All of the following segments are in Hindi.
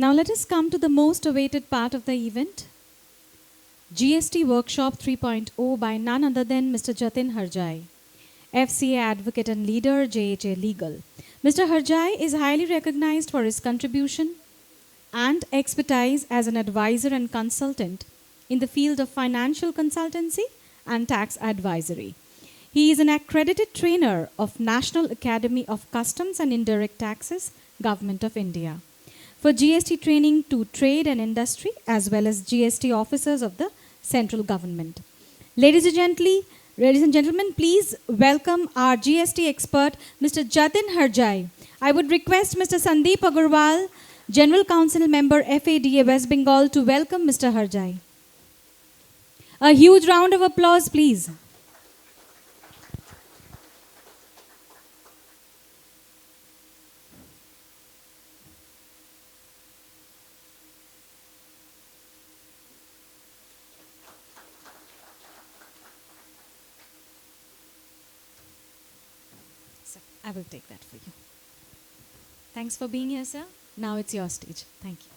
Now let us come to the most awaited part of the event, GST Workshop 3.0 by none other than Mr. Jatin Harjai, FCA advocate and leader, JHA Legal. Mr. Harjai is highly recognized for his contribution and expertise as an advisor and consultant in the field of financial consultancy and tax advisory. He is an accredited trainer of National Academy of Customs and Indirect Taxes, Government of India, for GST training to trade and industry as well as GST officers of the central government. Ladies and gentlemen, please welcome our GST expert, Mr. Jatin Harjai. I would request Mr. Sandeep Agarwal, General Council Member, FADA West Bengal, to welcome Mr. Harjai. A huge round of applause, please. Sir, I will take that for you. Thanks for being here, sir. Now it's your stage. Thank you.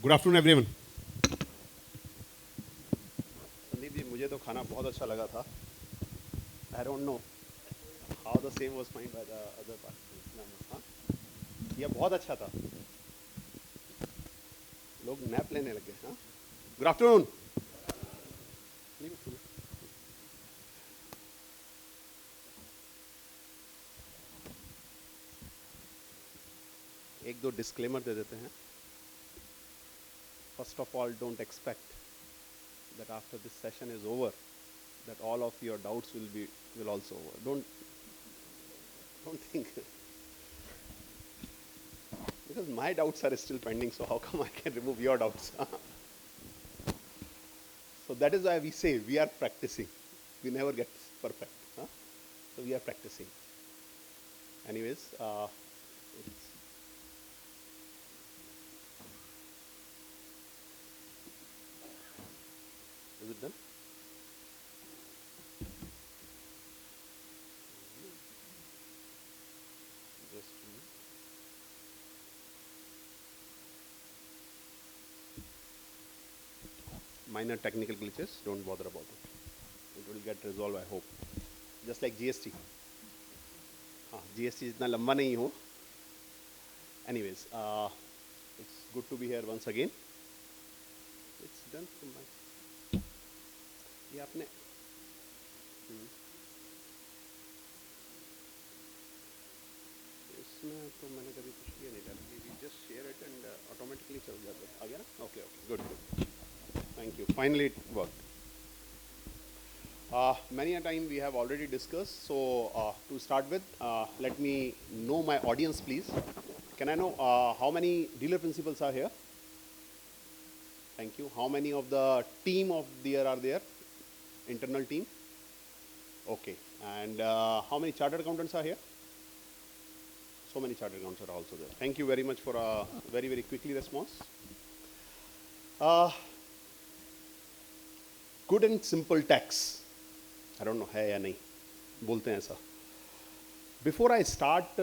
Good afternoon everyone. Sandeep ji, मुझे तो खाना बहुत अच्छा लगा था। I don't know how the same was find by the other participants. हाँ, यह बहुत अच्छा था। लोग नैप लेने लगे। हाँ, गुड आफ्टरनून। एक दो डिस्क्लेमर दे देते हैं। First of all, don't expect that after this session is over, that all of your doubts will also over. Don't think, because my doubts are still pending. So how come I can remove your doubts? So that is why we say we are practicing. We never get perfect. Huh? So we are practicing. Anyways, is it done? Just a minute. Minor technical glitches, don't bother about it. It will get resolved, I hope. Just like GST. हाँ, GST इतना लंबा नहीं हो. Anyways, it's good to be here once again. It's done from my. ये आपने इसमें तो मैंने कभी कुछ किया नहीं था। We just share it and automatically चल जाता है। आ गया ना? Okay, good. Thank you. Finally it worked. Many a time we have already discussed. So to start with, let me know my audience, please. Can I know how many dealer principals are here? Thank you. How many of the team of there are there? Internal team? Okay. And how many chartered accountants are here? So many chartered accountants are also there. Thank you very much for a very, very quickly response. Good and simple tax. I don't know, है या नहीं, बोलते हैं ऐसा. Before I start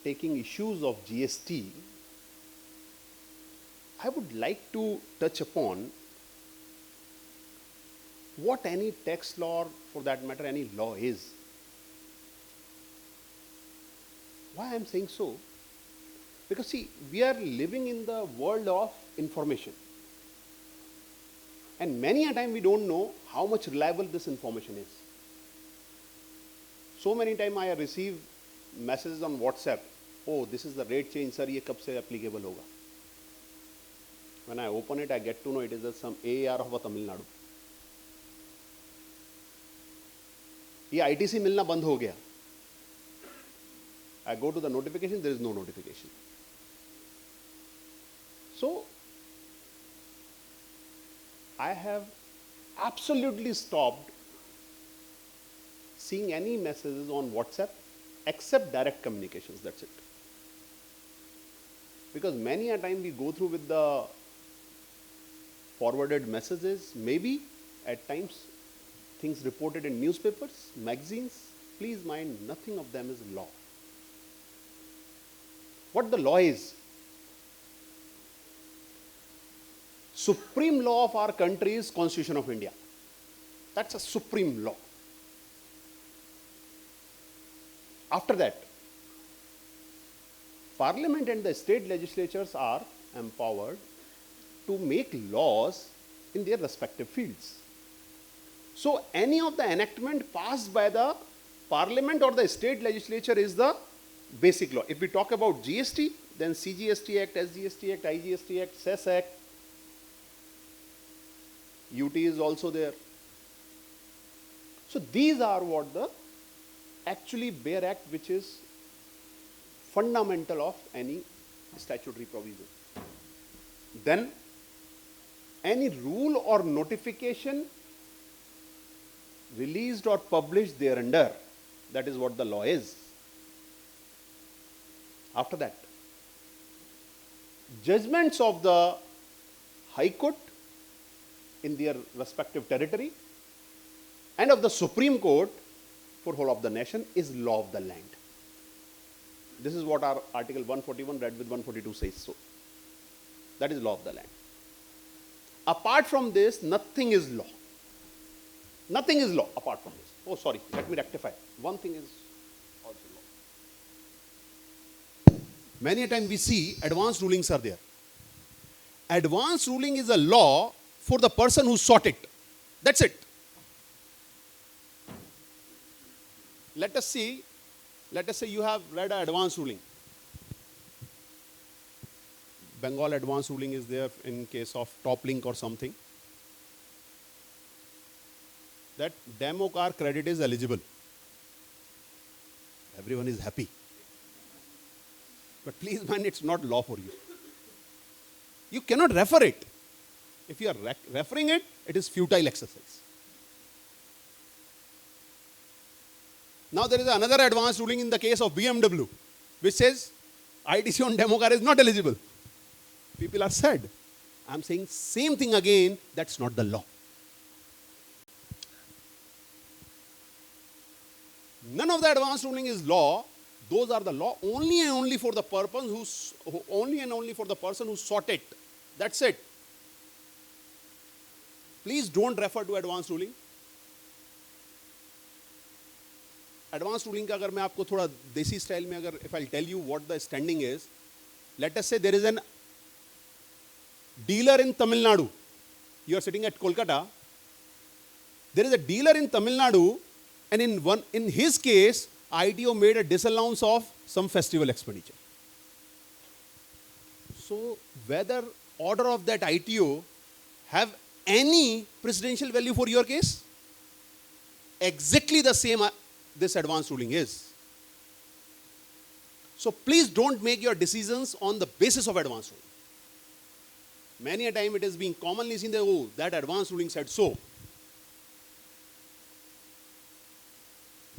taking issues of GST, I would like to touch upon what any tax law, or for that matter, any law is. Why I am saying so? Because see, we are living in the world of information. And many a time we don't know how much reliable this information is. So many times I receive messages on WhatsApp, oh, this is the rate change, sir, ये कब से applicable होगा? When I open it, I get to know it is some AAR of Tamil Nadu. ये ITC मिलना बंद हो गया. I go to the notification, there is no notification. So I have absolutely stopped seeing any messages on WhatsApp except direct communications, that's it. Because many a time we go through with the forwarded messages, maybe at times things reported in newspapers, magazines, please mind, nothing of them is law. What the law is? Supreme law of our country is Constitution of India. That's a supreme law. After that, Parliament and the state legislatures are empowered to make laws in their respective fields. So any of the enactment passed by the Parliament or the state legislature is the basic law. If we talk about GST, then CGST Act, SGST Act, IGST Act, Cess Act, UT is also there. So these are what the actually bare act which is fundamental of any statutory provision. Then any rule or notification released or published thereunder, that is what the law is. After that, judgments of the High Court in their respective territory and of the Supreme Court for whole of the nation is law of the land. This is what our Article 141 read with 142 says so. That is law of the land. Apart from this, nothing is law. Nothing is law apart from this. Oh, sorry, let me rectify. One thing is also law. Many a time we see advance rulings are there. Advance ruling is a law for the person who sought it. That's it. Let us say you have read an advance ruling. Bengal advance ruling is there in case of top link or something. That demo car credit is eligible. Everyone is happy. But please mind, it's not law for you. You cannot refer it. If you are referring it, it is futile exercise. Now there is another advance ruling in the case of BMW, which says ITC on demo car is not eligible. People are sad. I'm saying same thing again, that's not the law. None of the advance ruling is law. Those are the law only and only for the purpose for the person who sought it. That's it. Please don't refer to advance ruling. Advance ruling का अगर मैं आपको थोड़ा देसी स्टाइल में अगर if I'll tell you what the standing is, let us say there is an dealer in Tamil Nadu. You are sitting at Kolkata. There is a dealer in Tamil Nadu, and in his case, ITO made a disallowance of some festival expenditure. So whether order of that ITO have any precedential value for your case? Exactly the same this advance ruling is. So please don't make your decisions on the basis of advance ruling. Many a time it is being commonly seen that, oh, that advance ruling said so.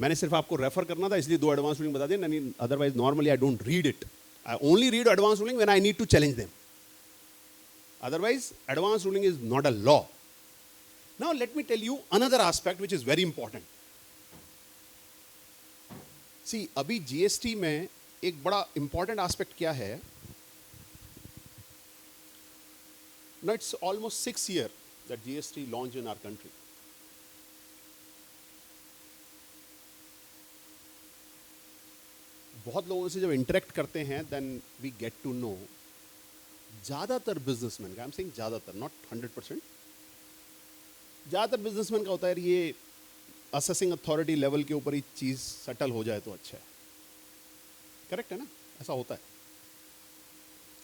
मैंने सिर्फ आपको रेफर करना था इसलिए दो एडवांस रूलिंग बता दें, otherwise normally I don't read it. I only read advance ruling when I need to challenge them. Otherwise, advance ruling is not a law. Now let me tell you another aspect which is very important. See, अभी GST में एक बड़ा important aspect क्या है? Now it's almost 6 years that GST launched in our country. बहुत लोगों से जब इंटरेक्ट करते हैं then we get to know ज़्यादातर बिजनेसमैन का, आई एम सेइंग ज़्यादातर, नॉट 100%, ज़्यादातर बिजनेसमैन का होता है ये असेसिंग अथॉरिटी लेवल के ऊपर ही चीज़ सेटल हो जाए तो अच्छा है. करेक्ट है ना? ऐसा होता है.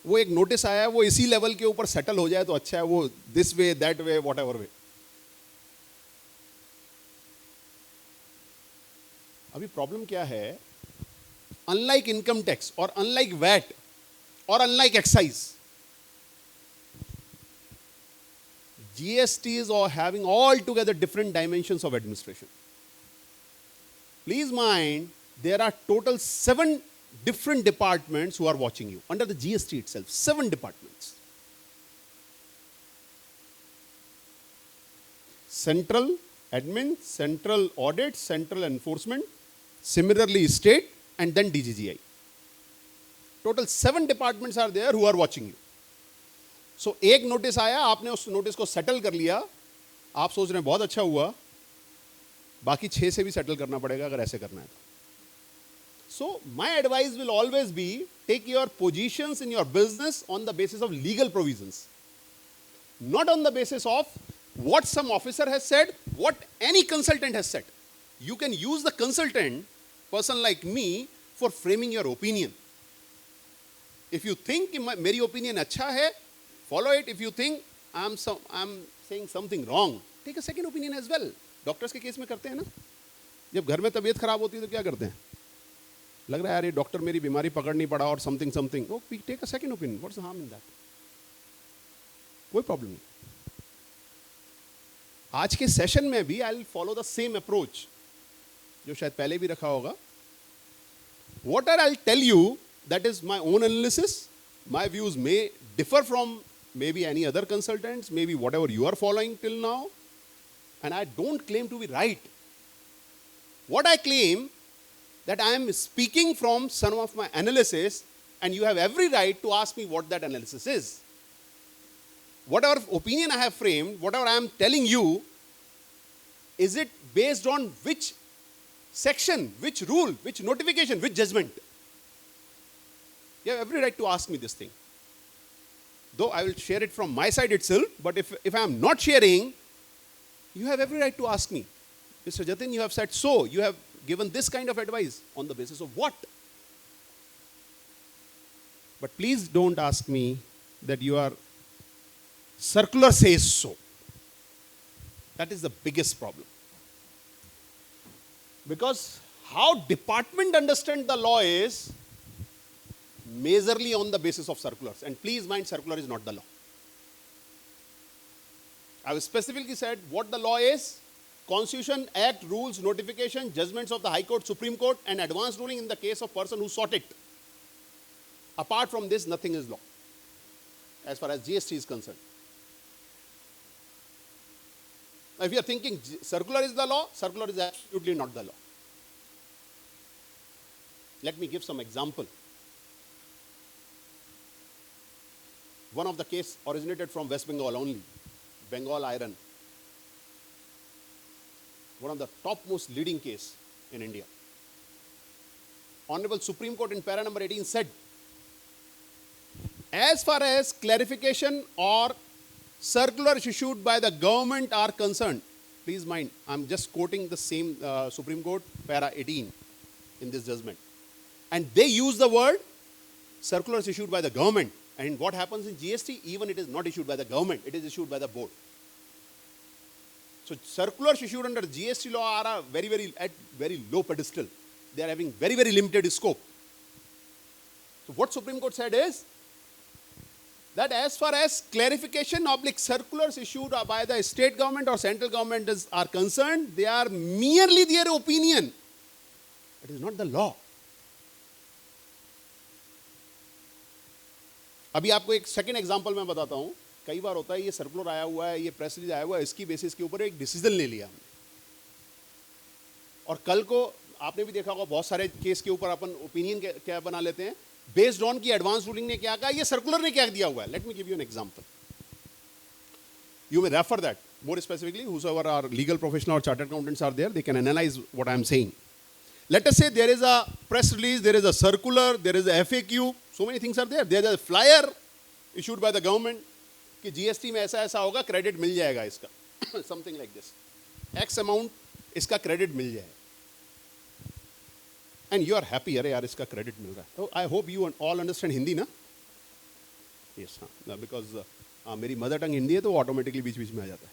वो एक नोटिस आया है, वो इसी लेवल के ऊपर सेटल हो जाए तो अच्छा है, वो this way that way what ever वे. अभी प्रॉब्लम क्या है? Unlike income tax or unlike VAT or unlike excise, GST is all having altogether different dimensions of administration. Please mind, there are total 7 different departments who are watching you under the GST itself. 7 departments. Central Admin, Central Audit, Central Enforcement, similarly State, and then DGGI. Total 7 departments are there who are watching you. So एक नोटिस आया, आपने उस नोटिस को सेटल कर लिया, आप सोच रहे हैं बहुत अच्छा हुआ, बाकी 6 से भी सेटल करना पड़ेगा अगर ऐसे करना है तो. So my advice will always be, take your positions in your business on the basis of legal provisions, not on the basis of what some officer has said, what any consultant has said. You can use the consultant, person like me, for framing your opinion. If you think मेरी opinion अच्छा है, follow it. If you think I'm saying something wrong, take a second opinion as well. Doctors के केस में करते हैं ना, जब घर में तबीयत खराब होती है तो क्या करते हैं, लग रहा है यार ये डॉक्टर मेरी बीमारी पकड़ नहीं पड़ा और समथिंग, वो we take a second opinion. What's the harm in that? कोई प्रॉब्लम नहीं. आज के सेशन में भी I will follow the same approach जो शायद पहले भी रखा होगा. What are I tell you, that is my own analysis. My views may differ from maybe any other consultants, maybe whatever you are following till now, and I don't claim to be right. What I claim, that I am speaking from some of my analysis, and you have every right to ask me what that analysis is. Whatever opinion I have framed, whatever I am telling you, is it based on which section, which rule, which notification, which judgment? You have every right to ask me this thing. Though I will share it from my side itself, but if I am not sharing, you have every right to ask me, Mr. Jatin, you have said so, you have given this kind of advice, on the basis of what? But please don't ask me that your circular says so. That is the biggest problem. Because how department understand the law is majorly on the basis of circulars. And please mind, circular is not the law. I have specifically said what the law is: Constitution, Act, rules, notification, judgments of the High Court, Supreme Court, and advance ruling in the case of person who sought it. Apart from this, nothing is law, as far as GST is concerned. Now, if you are thinking circular is the law, circular is absolutely not the law. Let me give some example. One of the case originated from West Bengal only, Bengal Iron. One of the topmost leading case in India. Honorable Supreme Court in para number 18 said, as far as clarification or circulars issued by the government are concerned, please mind, I'm just quoting the same Supreme Court para 18 in this judgment. And they use the word circulars issued by the government. And what happens in GST, even it is not issued by the government, it is issued by the board. So circulars issued under GST law are at very low pedestal. They are having very limited scope. So what Supreme Court said is that as far as clarification / circulars issued by the state government or central government are concerned, they are merely their opinion. It is not the law. अभी आपको एक सेकंड एग्जांपल मैं बताता हूं. कई बार होता है ये सर्कुलर आया हुआ है, ये प्रेस रिलीज आया हुआ है, इसकी बेसिस के ऊपर एक डिसीजन ले लिया हमने, और कल को आपने भी देखा होगा बहुत सारे केस के ऊपर अपन ओपिनियन क्या बना लेते हैं बेस्ड ऑन की एडवांस रूलिंग ने क्या कहा, ये सर्कुलर ने क्या दिया हुआ है. Let me give you an example. You may refer that more specifically, whosoever are legal professional or chartered accountants are there, they can analyze what I am saying. Let us say there is a press release, there is a circular, there is a FAQ, so many things are there. There is a flyer issued by the government कि GST में ऐसा होगा, credit मिल जाएगा इसका, something like this. X amount इसका credit मिल जाएगा. And you are happy, अरे यार इसका credit मिल रहा है. So I hope you all understand Hindi ना? Yes, because मेरी mother tongue हिंदी है तो automatically बीच में आ जाता है.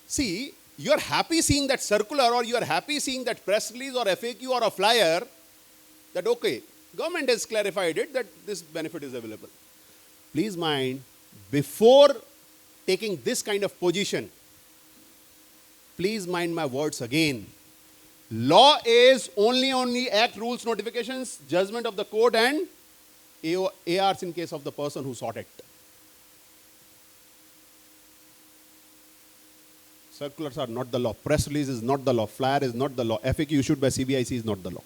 See, you are happy seeing that circular, or you are happy seeing that press release or FAQ or a flyer that okay, government has clarified it that this benefit is available. Please mind, before taking this kind of position, please mind my words again. Law is only act, rules, notifications, judgment of the court and ARs in case of the person who sought it. Circulars are not the law. Press release is not the law. Flyer is not the law. FAQ issued by CBIC is not the law.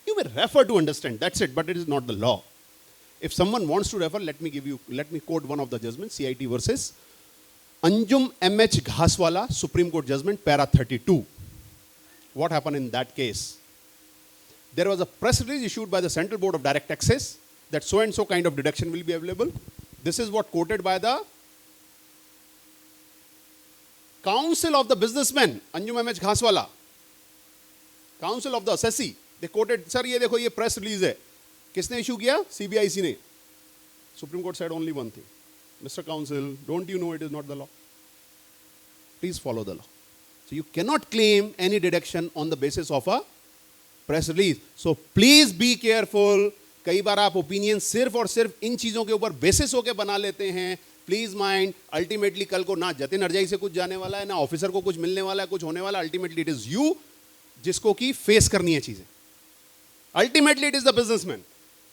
You may refer to understand, that's it, but it is not the law. If someone wants to refer, let me quote one of the judgments, CIT versus Anjum MH Ghaswala, Supreme Court judgment, para 32. What happened in that case? There was a press release issued by the Central Board of Direct Taxes that so and so kind of deduction will be available. This is what quoted by the Council of the Businessmen, Anjum MH Ghaswala, Council of the Assessee. They quoted, sir, ये देखो ये press release है. किसने issue किया? CBIC ने. Supreme Court said only one thing. Mr. Counsel, don't you know it is not the law? Please follow the law. So you cannot claim any deduction on the basis of a press release. So please be careful. कई बार आप opinion सिर्फ और सिर्फ इन चीज़ों के ऊपर basis होके बना लेते हैं. Please mind, ultimately कल को ना जतिन हरजाई से कुछ जाने वाला है, ना ऑफिसर को कुछ मिलने वाला है, कुछ होने वाला है. Ultimately it is you जिसको की face करनी है चीज़ें. Ultimately it is the businessman.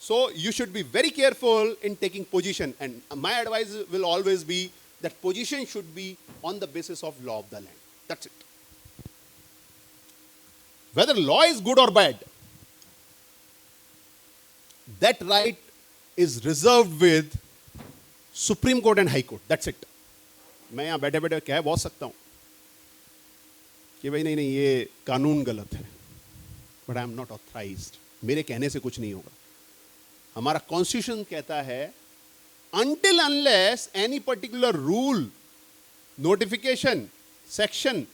So you should be very careful in taking position, and my advice will always be that position should be on the basis of law of the land. That's it. Whether law is good or bad, that right is reserved with Supreme Court and High Court. That's it. मैं यहाँ बैठे बैठे कह बहुत सकता हूँ कि भाई नहीं ये कानून गलत है, but I am not authorized. मेरे कहने से कुछ नहीं होगा. हमारा कॉन्स्टिट्यूशन कहता है until unless any particular rule, notification, section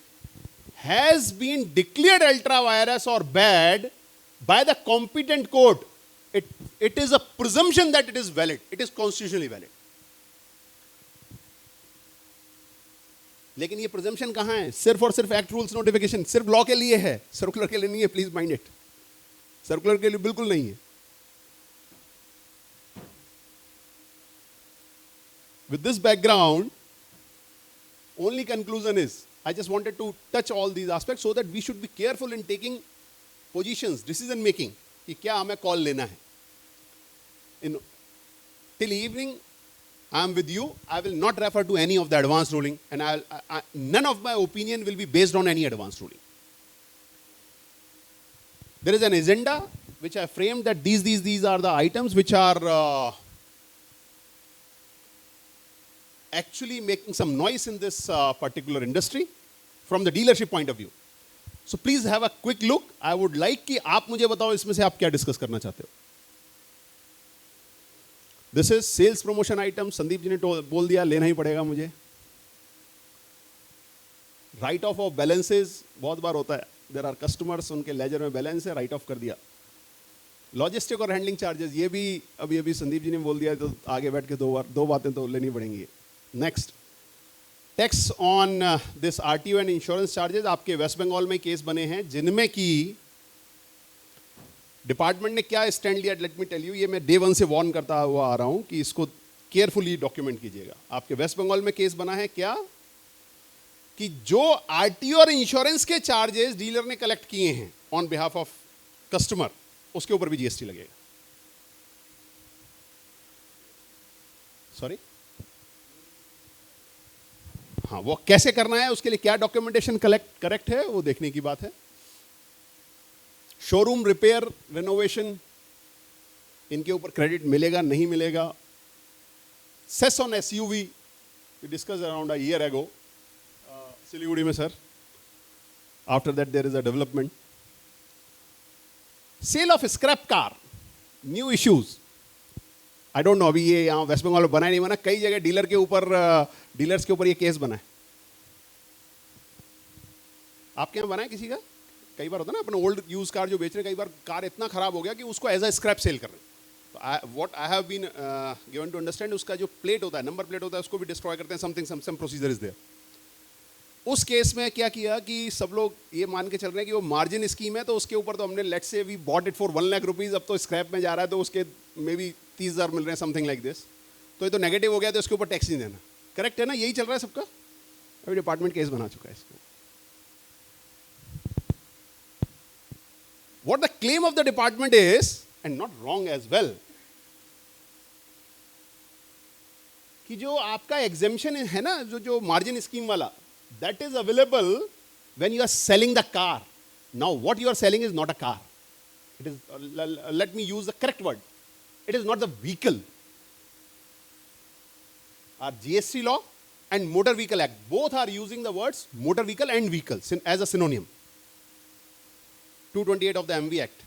has been declared ultra virus or bad by the competent court, it is a presumption that it is valid. It is constitutionally valid. लेकिन ये presumption कहाँ है? सिर्फ और सिर्फ एक्ट रूल्स नोटिफिकेशन सिर्फ लॉ के लिए है, सर्कुलर के लिए नहीं है. Please mind it. सर्कुलर के लिए बिल्कुल नहीं है. With this background, only conclusion is, I just wanted to touch all these aspects so that we should be careful in taking positions, decision making, कि क्या हमें call लेना है. Till evening, I am with you. I will not refer to any of the advanced ruling, and none of my opinion will be based on any advanced ruling. There is an agenda which I framed that these are the items which are actually making some noise in this particular industry from the dealership point of view. So please have a quick look. I would like कि आप मुझे बताओ इसमें से आप क्या डिस्कस करना चाहते हो. This is sales promotion item. Sandeep ji ने बोल दिया लेना ही पड़ेगा मुझे. Write off of balances बहुत बार होता है. There are customers, उनके लेजर में बैलेंस है, राइट ऑफ कर दिया. लॉजिस्टिक और हैंडलिंग चार्जेस ये भी अभी संदीप जी ने बोल दिया, तो आगे बैठ के दो बातें तो लेनी पड़ेंगी. Next, tax on this RTO and insurance charges. आपके वेस्ट बंगाल में केस बने हैं जिनमें कि डिपार्टमेंट ने क्या स्टैंड लिया. लेट मी टेल यू, ये मैं डे 1 से वार्न करता हुआ आ रहा हूं कि इसको केयरफुली डॉक्यूमेंट कीजिएगा. आपके वेस्ट बंगाल में केस बना है क्या कि जो आरटीओ और इंश्योरेंस के चार्जेस डीलर ने कलेक्ट किए हैं ऑन बिहाफ ऑफ कस्टमर, उसके ऊपर भी जीएसटी लगेगा. सॉरी, हाँ, वो कैसे करना है, उसके लिए क्या डॉक्यूमेंटेशन करेक्ट है, वो देखने की बात है. शोरूम रिपेयर रेनोवेशन, इनके ऊपर क्रेडिट मिलेगा नहीं मिलेगा. Cess on SUV, we discuss around a year ago Siliguri में sir. After that there is a development. Sale of scrap car, new issues. I don't know अभी ये यहाँ वेस्ट बंगाल में बना नहीं बना, कई जगह डीलर्स के ऊपर ये केस बना है. आपके यहाँ बना है किसी का? कई बार होता है ना, अपना ओल्ड यूज कार जो बेच रहे हैं, कई बार कार इतना खराब हो गया कि उसको एज अ स्क्रैप सेल कर रहे हैं. तो what I have been given to understand, उसका जो प्लेट होता है, नंबर प्लेट होता है, उसको भी डिस्ट्रॉय करते हैं. सम प्रोसीजर इज देयर. उस केस में क्या किया कि सब लोग ये मान के चल रहे हैं कि वो मार्जिन स्कीम है, तो उसके ऊपर तो हमने let's say we bought it for 1 lakh rupees, अब तो स्क्रैप में जा रहा है, तो उसके मे बी 30,000 मिल रहे हैं, समथिंग लाइक दिस. तो ये तो नेगेटिव हो गया, तो इसके ऊपर टैक्स नहीं देना. करेक्ट है ना? यही चल रहा है सबका. अभी डिपार्टमेंट केस बना चुका है इसको. What the claim of the department is, and not wrong as well, कि जो आपका एग्जेम्पशन है ना, जो मार्जिन स्कीम वाला, that is available when you are selling the car. Now, what you are selling is not a car. It is, let me use the correct word. It is not the vehicle. Our GST law and Motor Vehicle Act, both are using the words motor vehicle and vehicle as a synonym. 228 of the MV Act.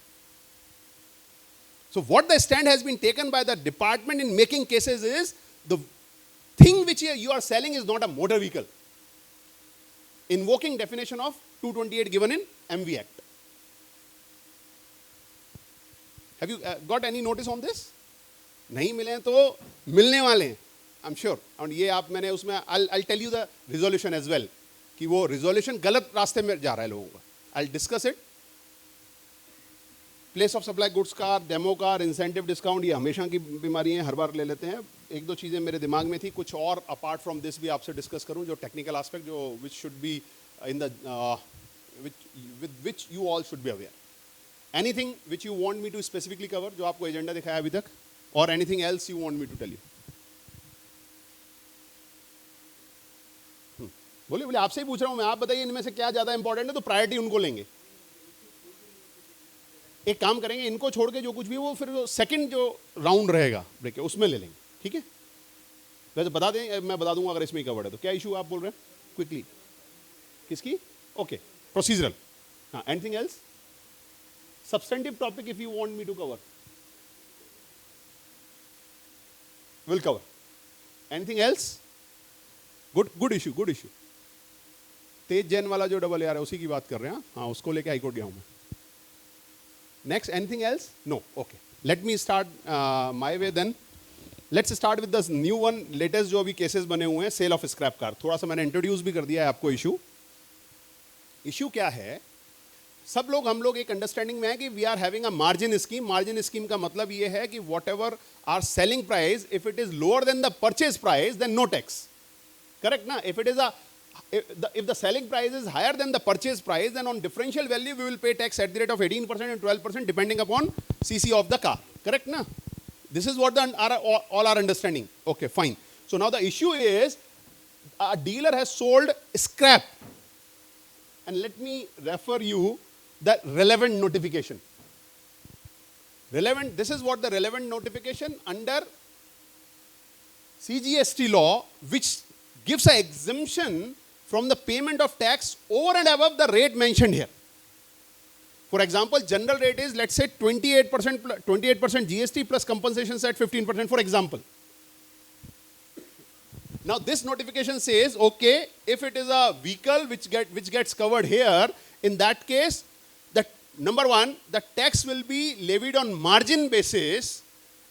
So what the stand has been taken by the department in making cases is the thing which you are selling is not a motor vehicle. Invoking definition of 228 given in MV Act. Have you got any notice on this? नहीं मिले तो मिलने वाले हैं, I'm sure. और ये आप मैंने उसमें I'll tell you the resolution as well कि वो resolution गलत रास्ते में जा रहा है लोगों का. I'll discuss it. Place of supply goods car, demo car, incentive discount, ये हमेशा की बीमारी है, हर बार ले लेते हैं. एक दो चीज़ें मेरे दिमाग में थी, कुछ और अपार्ट फ्रॉम दिस भी आपसे डिस्कस करूं, जो टेक्निकल एस्पेक्ट जो which should be in the with which you all should be aware. Anything which you want me to specifically cover, जो आपको एजेंडा दिखाया अभी तक, और anything else you want me to tell you? बोलिए बोलिए, आपसे ही पूछ रहा हूं मैं, आप बताइए इनमें से क्या ज़्यादा इंपॉर्टेंट है, तो प्रायोरिटी उनको लेंगे. एक काम करेंगे, इनको छोड़ के जो कुछ भी वो फिर सेकंड जो राउंड रहेगा ब्रेक उसमें ले लेंगे, ठीक है? वैसे बता दें, मैं बता दूंगा अगर इसमें ही कवर्ड है तो. क्या इशू आप बोल रहे हैं क्विकली? किसकी? Okay, procedural. हाँ, anything else? Substantive topic if you want me to cover, will cover. Anything else? Good issue, good issue. Tej Jain वाला जो डबल AR है उसी की बात कर रहे हैं. हाँ, उसको लेके हाईकोर्ट गया हूं मैं. Next, anything else? No. Okay. Let me start my way then. Let's start with the new one, latest जो अभी cases बने हुए हैं, sale of scrap car. थोड़ा सा मैंने introduce भी कर दिया है आपको issue. Issue क्या है? सब लोग हम लोग एक अंडरस्टैंडिंग में है कि we are having a margin scheme. Margin scheme का मतलब ये है कि whatever our selling price, if it is lower than the purchase price, then no tax. Correct ना? If it is if the selling price is higher than the purchase price, then on differential value we will pay tax at the rate of 18% and 12% depending upon CC of the car. Correct na? This is what all are understanding. Okay, fine. So now the issue is a dealer has sold scrap, and let me refer you the relevant notification. Relevant. This is what the relevant notification under CGST law, which gives an exemption from the payment of tax over and above the rate mentioned here. For example, general rate is, let's say 28% GST plus compensations at 15%, for example. Now this notification says, okay, if it is a vehicle which gets covered here, in that case, the number one, the tax will be levied on margin basis,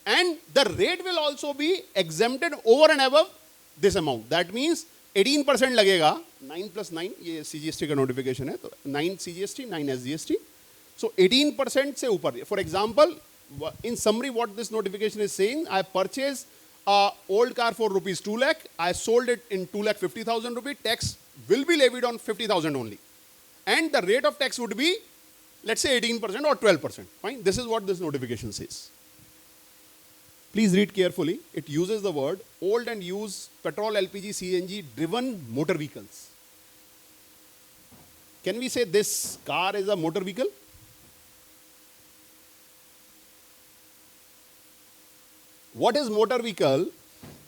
and the rate will also be exempted over and above this amount. That means 18% लगेगा, 9 plus 9, ये CGST का notification है, तो 9 CGST, 9 SGST. So 18% से ऊपर. For example, in summary, what this notification is saying, I purchased a old car for rupees 2 lakh, I sold it in 2,50,000 rupees, tax will be levied on 50,000 only. And the rate of tax would be, let's say 18% or 12%. Fine, this is what this notification says. Please read carefully. It uses the word old and used petrol, LPG, CNG driven motor vehicles. Can we say this car is a motor vehicle? What is motor vehicle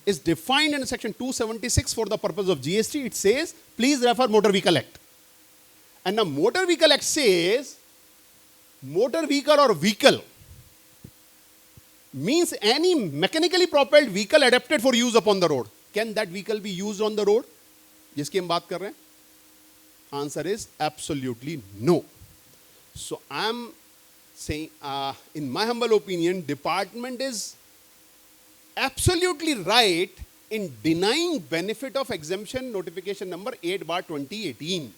is defined in section 276 for the purpose of GST. It says, please refer Motor Vehicle Act. And the Motor Vehicle Act says, motor vehicle or vehicle means any mechanically propelled vehicle adapted for use upon the road. Can that vehicle be used on the road? जिसकी हम बात कर रहे हैं? Answer is absolutely no. So I am saying, in my humble opinion, department is absolutely right in denying benefit of exemption notification number 8/2018.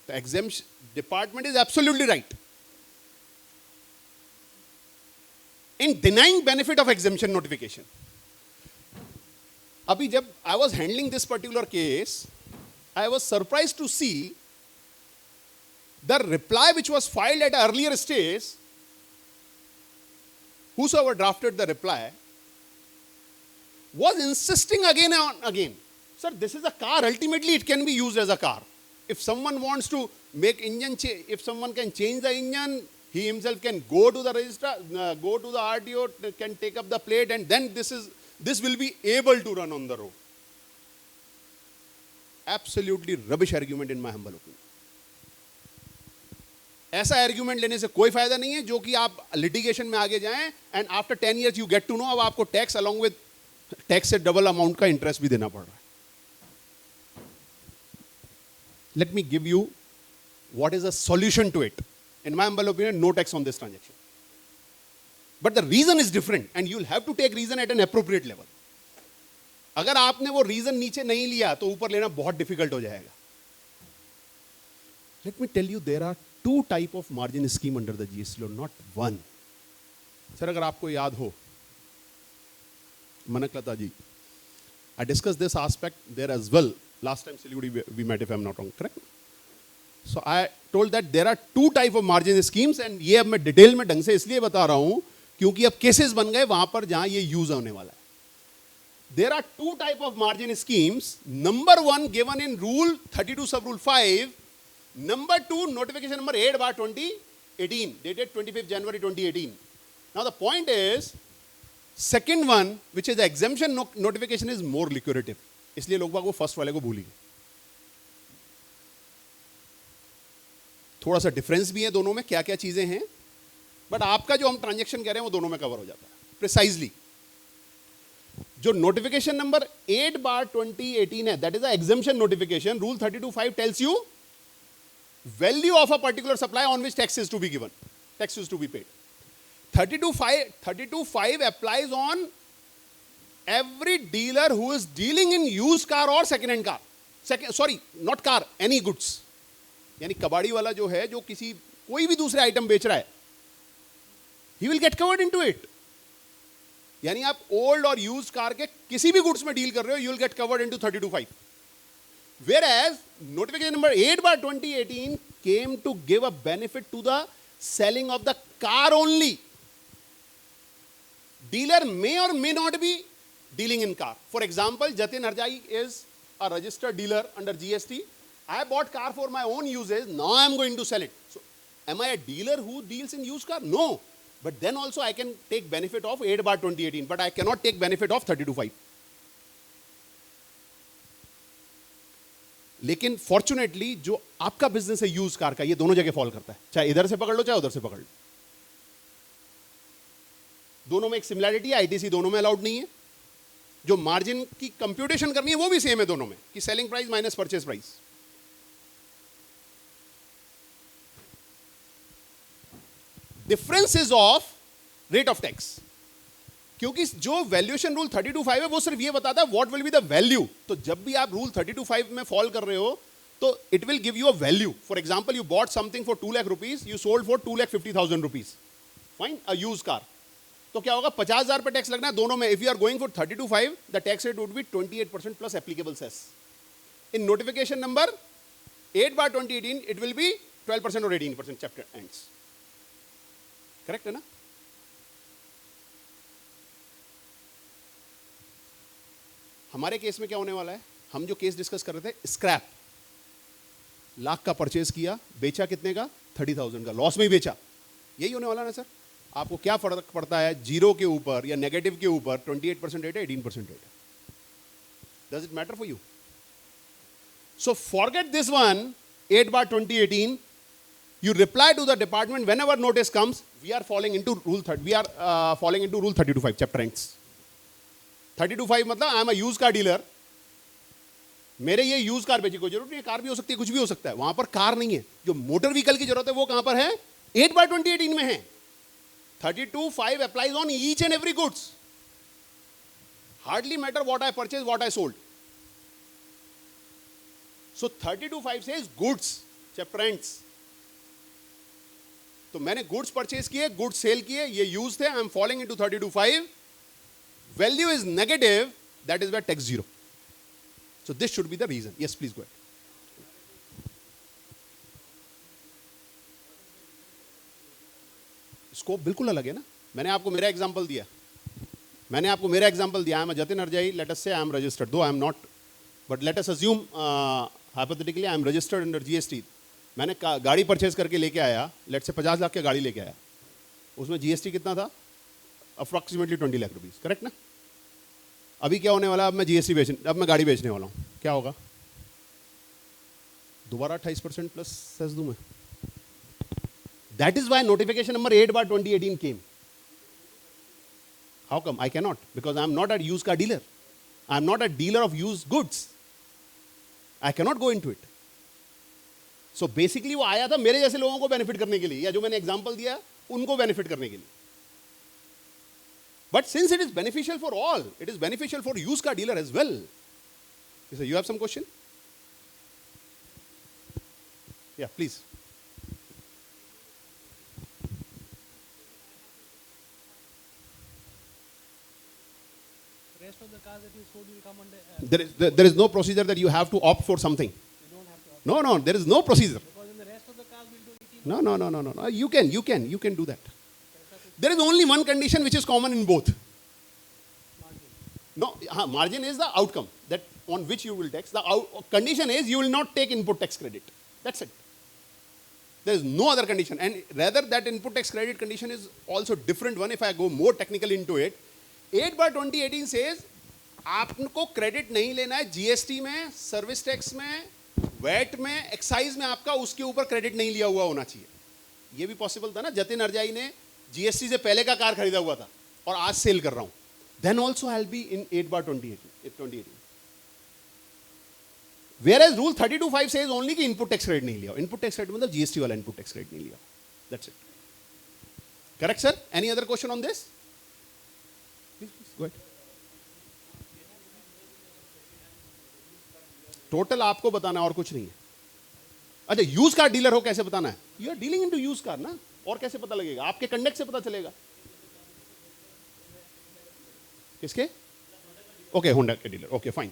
The exemption department is absolutely right in denying benefit of exemption notification. Abhi jab I was handling this particular case, I was surprised to see the reply which was filed at an earlier stage. Whosoever drafted the reply was insisting again and again Sir, this is a car. Ultimately, it can be used as a car. If someone wants to make engine change, if someone can change the engine, he himself can go to the register, go to the RTO, can take up the plate, and then this will be able to run on the road. Absolutely rubbish argument in my humble opinion. ऐसा आर्ग्यूमेंट लेने से कोई फायदा नहीं है जो कि आप लिटिगेशन में आगे जाएं and after 10 years you get to know अब आपको टैक्स अलोंग विद टैक्स से डबल अमाउंट का इंटरेस्ट भी देना पड़ रहा है. Let me give you what is a solution to it. In my humble opinion, no tax on this transaction. But the reason is different and you'll have to take reason at an appropriate level. अगर आपने वो रीजन नीचे नहीं लिया तो ऊपर लेना बहुत डिफिकल्ट हो जाएगा. Let me tell you, there are two type of margin scheme under the GST law, not one. Sir अगर आपको याद हो, मनकलता जी, I discussed this aspect there as well. Last time Siliguri we met, if I'm not wrong, correct? So I told that there are two type of margin schemes and ये अब मैं डिटेल में ढंग से इसलिए बता रहा हूँ क्योंकि अब केसेस बन गए वहां पर जहां ये यूज होने वाला है. There are two type of margin schemes. Number one given in Rule 32 sub Rule 5. Number two, notification number 8/2018, dated 25th January 2018. Now the point is, second one, which is the exemption notification, is more lucrative. इसलिए लोग बाग वो फर्स्ट वाले को भूल गए. थोड़ा सा डिफरेंस भी है दोनों में, क्या क्या चीजें हैं, बट आपका जो हम ट्रांजेक्शन कह रहे हैं वो दोनों में कवर हो जाता है प्रिसाइजली. जो नोटिफिकेशन नंबर 8/2018 है, that is the exemption notification. Rule 32(5) tells you value of a particular supply on which tax is to be given, tax is to be paid. 32(5) applies on every dealer who is dealing in used car or second hand car. Sorry, not car, any goods. यानी कबाड़ी वाला जो है, जो किसी कोई भी दूसरे आइटम बेच रहा है, he will get covered into it. यानी आप ओल्ड और यूज्ड कार के किसी भी गुड्स में डील कर रहे हो, you will get covered into 32(5). Whereas notification number 8/2018 came to give a benefit to the selling of the car only. Dealer may or may not be dealing in car. For example, Jatin Harjai is a registered dealer under GST. I bought car for my own usage. Now I am going to sell it. So, am I a dealer who deals in used car? No. But then also I can take benefit of 8/2018, but I cannot take benefit of 32(5). लेकिन फॉर्चुनेटली जो आपका बिजनेस है यूज कार का, ये दोनों जगह फॉल करता है, चाहे इधर से पकड़ लो चाहे उधर से पकड़ लो. दोनों में एक सिमिलैरिटी है, आईटीसी दोनों में अलाउड नहीं है. जो मार्जिन की कंप्यूटेशन करनी है वो भी सेम है दोनों में, कि selling price minus purchase price. Difference is of rate of tax. क्योंकि जो वैल्यूएशन रूल 32(5) है वो सिर्फ ये बताता है what will be the value. तो जब भी आप रूल 32(5) में फॉल कर रहे हो तो it will give you a value. For example, you bought something for 2 lakh rupees, you sold for 2,50,000 rupees, fine, a used car. तो क्या होगा, 50,000 पे टैक्स लगना है दोनों में. If you are going for 32(5), the tax rate would be 28% plus applicable cess. In notification number 8/2018 it will be 12% और 18%. Chapter ends. करेक्ट है ना? हमारे केस में क्या होने वाला है, हम जो केस डिस्कस कर रहे थे, स्क्रैप, लाख का परचेज किया, बेचा कितने का, 30,000 का, लॉस में ही बेचा. यही होने वाला ना सर. आपको क्या फर्क पड़ता है जीरो के ऊपर या नेगेटिव के ऊपर? 28% रेट है, 18% रेट है. Does it matter for you? So forget this one. 8/2018, you reply to the department whenever notice comes, we are falling into rule 32(5) chapter ends. 32(5) मतलब I am a use car dealer, मेरे ये यूज कार बेची, कोई जरूरत नहीं है, कार भी हो सकती है, कुछ भी हो सकता है. वहां पर कार नहीं है. जो मोटर व्हीकल की जरूरत है वो कहां पर है? 8/2018 में है. 32(5) applies on each and every goods. Hardly matter what I purchased, what I sold. So 32(5) says goods, chapter ends. तो मैंने गुड्स परचेज किए, गुड्स सेल किए, ये यूज थे, I am following into 32(5). Value is negative, that is where tax 0. So this should be the reason. Yes, please go ahead. Scope बिल्कुल अलग है ना. मैंने आपको मेरा एग्जांपल दिया. I am Jatin Harjai, let us say I am registered, though I am not but let us assume hypothetically I am registered under GST. मैंने गाड़ी परचेज करके लेके आया, लेट से 50 लाख की गाड़ी लेके आया, उसमें जीएसटी कितना था? अप्रॉक्सीमेटली 20 लाख रुपीस, करेक्ट ना? अभी क्या होने वाला? अब मैं गाड़ी बेचने वाला हूँ, क्या होगा? दोबारा 28% प्लस सेस दूं मैं. That is why notification number 8/2018 came. How come? I can not, because I am not a use car dealer. I am not a dealer of use goods. I can not go in to it. So basically वो आया था मेरे जैसे लोगों को बेनिफिट करने के लिए, या जो मैंने एग्जाम्पल दिया उनको बेनिफिट करने के लिए. But since it is beneficial for all, it is beneficial for used car dealer as well. So you have some question? Yeah, please. Rest of the cars that you sold will come under. There is no procedure that you have to opt for something. You don't have to. No, there is no procedure. Because in the rest of the cars we'll do 18. No. You can do that. There is only one condition which is common in both. No, margin is the outcome that on which you will tax. The condition is you will not take input tax credit. That's it. There is no other condition. And rather that input tax credit condition is also different one if I go more technical into it. 8/2018 says आपको क्रेडिट नहीं लेना है जीएसटी में, सर्विस टैक्स में, वैट में, एक्साइज में, आपका उसके ऊपर क्रेडिट नहीं लिया हुआ होना चाहिए. ये भी पॉसिबल था ना. जतिन हरजाई ने जीएसटी से पहले का कार खरीदा हुआ था और आज सेल कर रहा हूं. Then also I'll be in 8/2018. Whereas rule 32(5) says only कि input tax credit नहीं लिया. Input tax credit मतलब GST वाला input tax credit नहीं लिया. That's it. Correct, sir? Any other question on this? Please, go ahead. Total आपको बताना है और कुछ नहीं है. अच्छा, यूज कार डीलर हो कैसे बताना है? You are dealing into use car ना, और कैसे पता लगेगा? आपके कंडक्ट से पता चलेगा. किसके? ओके, होंडा के डीलर. Okay, fine.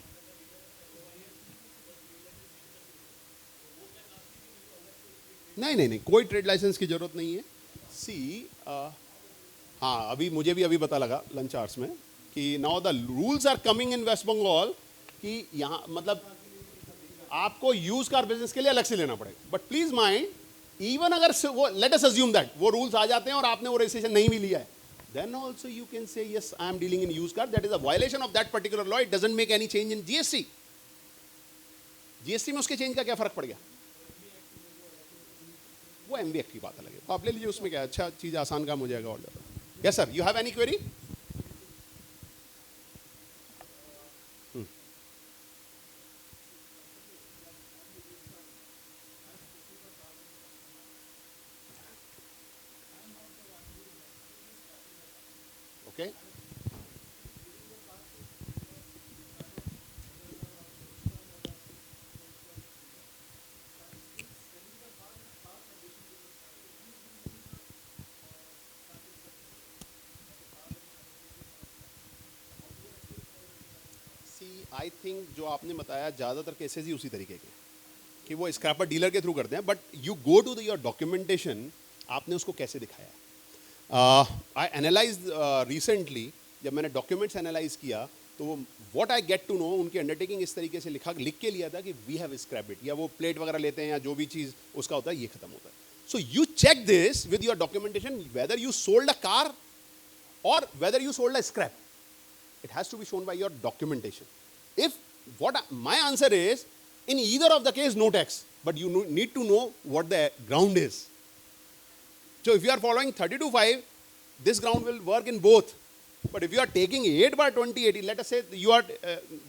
नहीं, कोई ट्रेड लाइसेंस की जरूरत नहीं है. सी, हाँ, अभी मुझे भी अभी पता लगा लंच आवर्स में कि now the rules are coming in West Bengal कि यहाँ मतलब आपको यूज कार बिजनेस के लिए अलग से लेना पड़ेगा. बट प्लीज माइंड, इवन अगर वो लेट अस अज्यूम दैट वो रूल्स आ जाते हैं और आपने वो रजिस्ट्रेशन नहीं भी लिया है, then also you can say yes, I am dealing in used car. That is a violation of that particular law. It doesn't make any change in GST. GST में उसके चेंज का क्या फर्क पड़ गया? वो MB Act की बात अलग है. तो आप ले लीजिए, उसमें क्या अच्छा चीज आसान काम हो जाएगा और ज्यादा. Yes sir, you have any query? Okay. I think जो आपने बताया ज़्यादातर केसेस ही उसी तरीके के कि वो स्क्रैपर डीलर के थ्रू करते हैं. But you go to your documentation, आपने उसको कैसे दिखाया? आई एनालाइज रिसेंटली, जब मैंने डॉक्यूमेंट्स एनालाइज किया तो वो what I get to know, उनकी अंडरटेकिंग इस तरीके से लिख के लिया था कि वी हैव स्क्रैप इट, या वो प्लेट वगैरह लेते हैं या जो भी चीज़ उसका होता है ये खत्म होता है. So you check this with your documentation whether you sold a car और whether you sold a scrap. It has to be shown by your documentation. If what my answer is, in either of the case, no tax, but you need to know what the ground is. So if you are following 32(5), this ground will work in both. But if you are taking 8/2018, let us say you are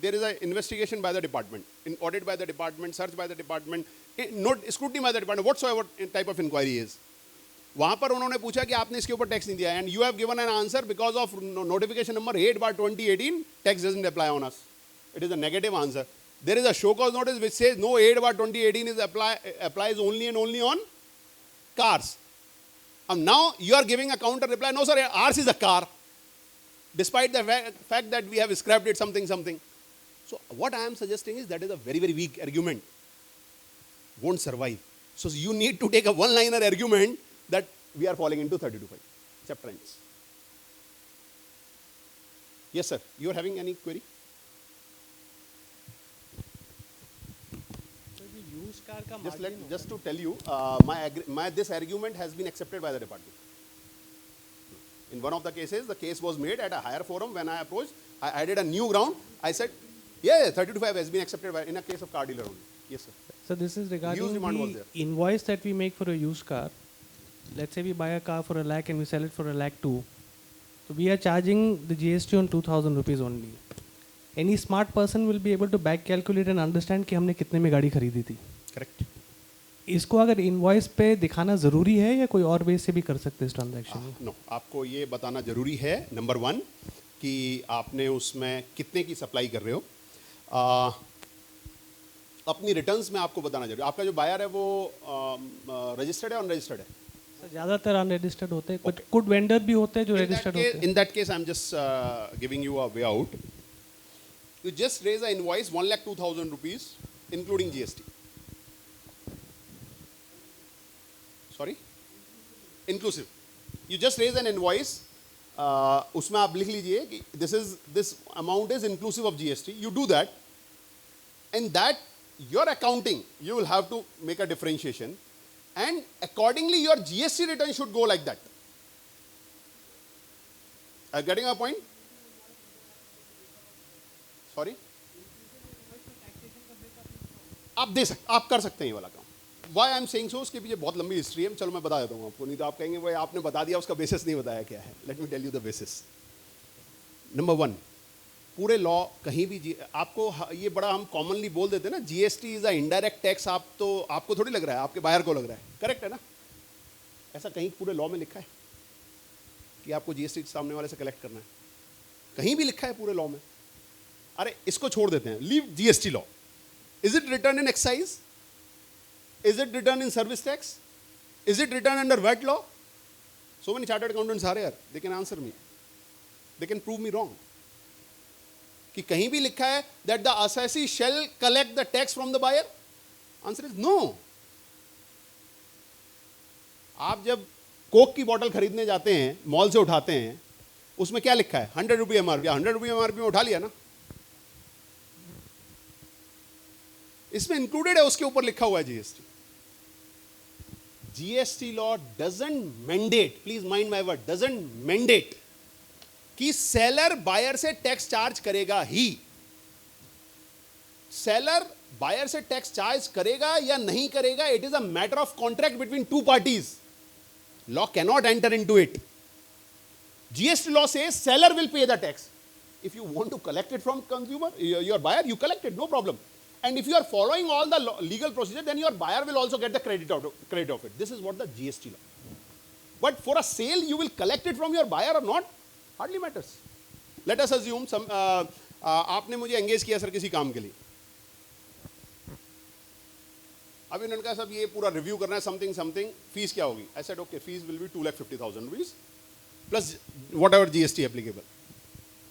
there is an investigation by the department, audit by the department, search by the department, not scrutiny by the department, whatsoever type of inquiry is. वहां पर उन्होंने पूछा कि आपने इसके ऊपर टैक्स नहीं दिया, and you have given an answer because of notification number 8/2018 tax doesn't apply on us. It is a negative answer. There is a show cause notice which says no 8/2018 is applies only and only on cars. And now you are giving a counter reply, no sir, ours is a car, despite the fact that we have scrapped it something. So what I am suggesting is that is a very, very weak argument. Won't survive. So you need to take a one-liner argument that we are falling into 32(5). Chapter ends. Yes, sir. You are having any query? Car का Just margin होगा। just to tell you, this argument has been accepted by the department. In one of the cases, the case was made at a higher forum. When I approached, I added a new ground. I said, yeah, 30 to 5 has been accepted in a case of car dealer only. Yes, sir. So this is regarding Huge demand was the there. invoice that we make for a used car. Let's say we buy a car for 1 lakh and we sell it for 1 lakh too. So we are charging the GST on 2,000 rupees only. Any smart person will be able to back calculate and understand कि हमने कितने में गाड़ी खरीदी थी. Correct. इसको अगर इनवॉइस पे दिखाना ज़रूरी है या कोई और वे से भी कर सकते हैं इस ट्रांजैक्शन? नो, आपको ये बताना जरूरी है, नंबर 1, कि आपने उसमें कितने की सप्लाई कर रहे हो. अपनी रिटर्न्स में आपको बताना जरूरी. आपका जो बायर है वो रजिस्टर्ड है, अनरजिस्टर्ड है? सर ज़्यादातर अनरजिस्टर्ड होते हैं, कुछ वेंडर भी होते हैं जो रजिस्टर्ड होते हैं. In that case, I'm just giving you a way out. You just raise an invoice 1,02,000 rupees, including GST. Sorry? Inclusive. You just raise an invoice. उसमें आप लिख लीजिए कि this amount is inclusive of GST. You do that. In that, your accounting, you will have to make a differentiation. And accordingly, your GST return should go like that. Are you getting my point? Sorry? आप कर सकते हैं ये वाला काम. Why I'm saying so, उसके पीछे बहुत लंबी हिस्ट्री है. चलो मैं बता देता हूँ आपको, नहीं तो आप कहेंगे भाई आपने बता दिया, उसका बेसिस नहीं बताया क्या है. Let me tell you the basis. Number 1, पूरे लॉ कहीं भी आपको ये बड़ा हम कॉमनली बोल देते हैं ना, GST is a indirect tax. आप तो आपको थोड़ी लग रहा है, आपके बाहर को लग रहा है. करेक्ट है ना? ऐसा कहीं पूरे लॉ में लिखा है कि आपको जीएसटी सामने वाले से कलेक्ट करना है? कहीं भी लिखा है पूरे लॉ में? अरे इसको छोड़ देते हैं, leave GST law. Is it return in excise? Is it returned in service tax? Is it returned under VAT law? So many chartered accountants are here. They can answer me. They can prove me wrong. कि कहीं भी लिखा है that the assessee shall collect the tax from the buyer? Answer is no. आप जब कोक की बोतल खरीदने जाते हैं, मॉल से उठाते हैं, उसमें क्या लिखा है? 100 रुपये एमआरपी. 100 रुपये एमआरपी में उठा लिया ना? इसमें इंक्लूडेड है, उसके ऊपर लिखा हुआ है GST. GST law doesn't mandate, please mind my word, doesn't mandate कि सेलर बायर से टैक्स चार्ज करेगा ही. सेलर बायर से टैक्स चार्ज करेगा या नहीं करेगा, it is a matter of contract between two parties. Law cannot enter into it. GST law से seller will pay the tax. If you want to collect it from consumer, your buyer, you collect it, no problem. And if you are following all the legal procedure, then your buyer will also get the credit of it. This is what the GST law. But for a sale, you will collect it from your buyer or not, hardly matters. Let us assume आपने मुझे engage किया सर किसी काम के लिए. अभी उन्होंने कहा सब ये पूरा review करना है, something, fees क्या होगी? I said okay, fees will be 2,50,000 rupees plus whatever GST applicable.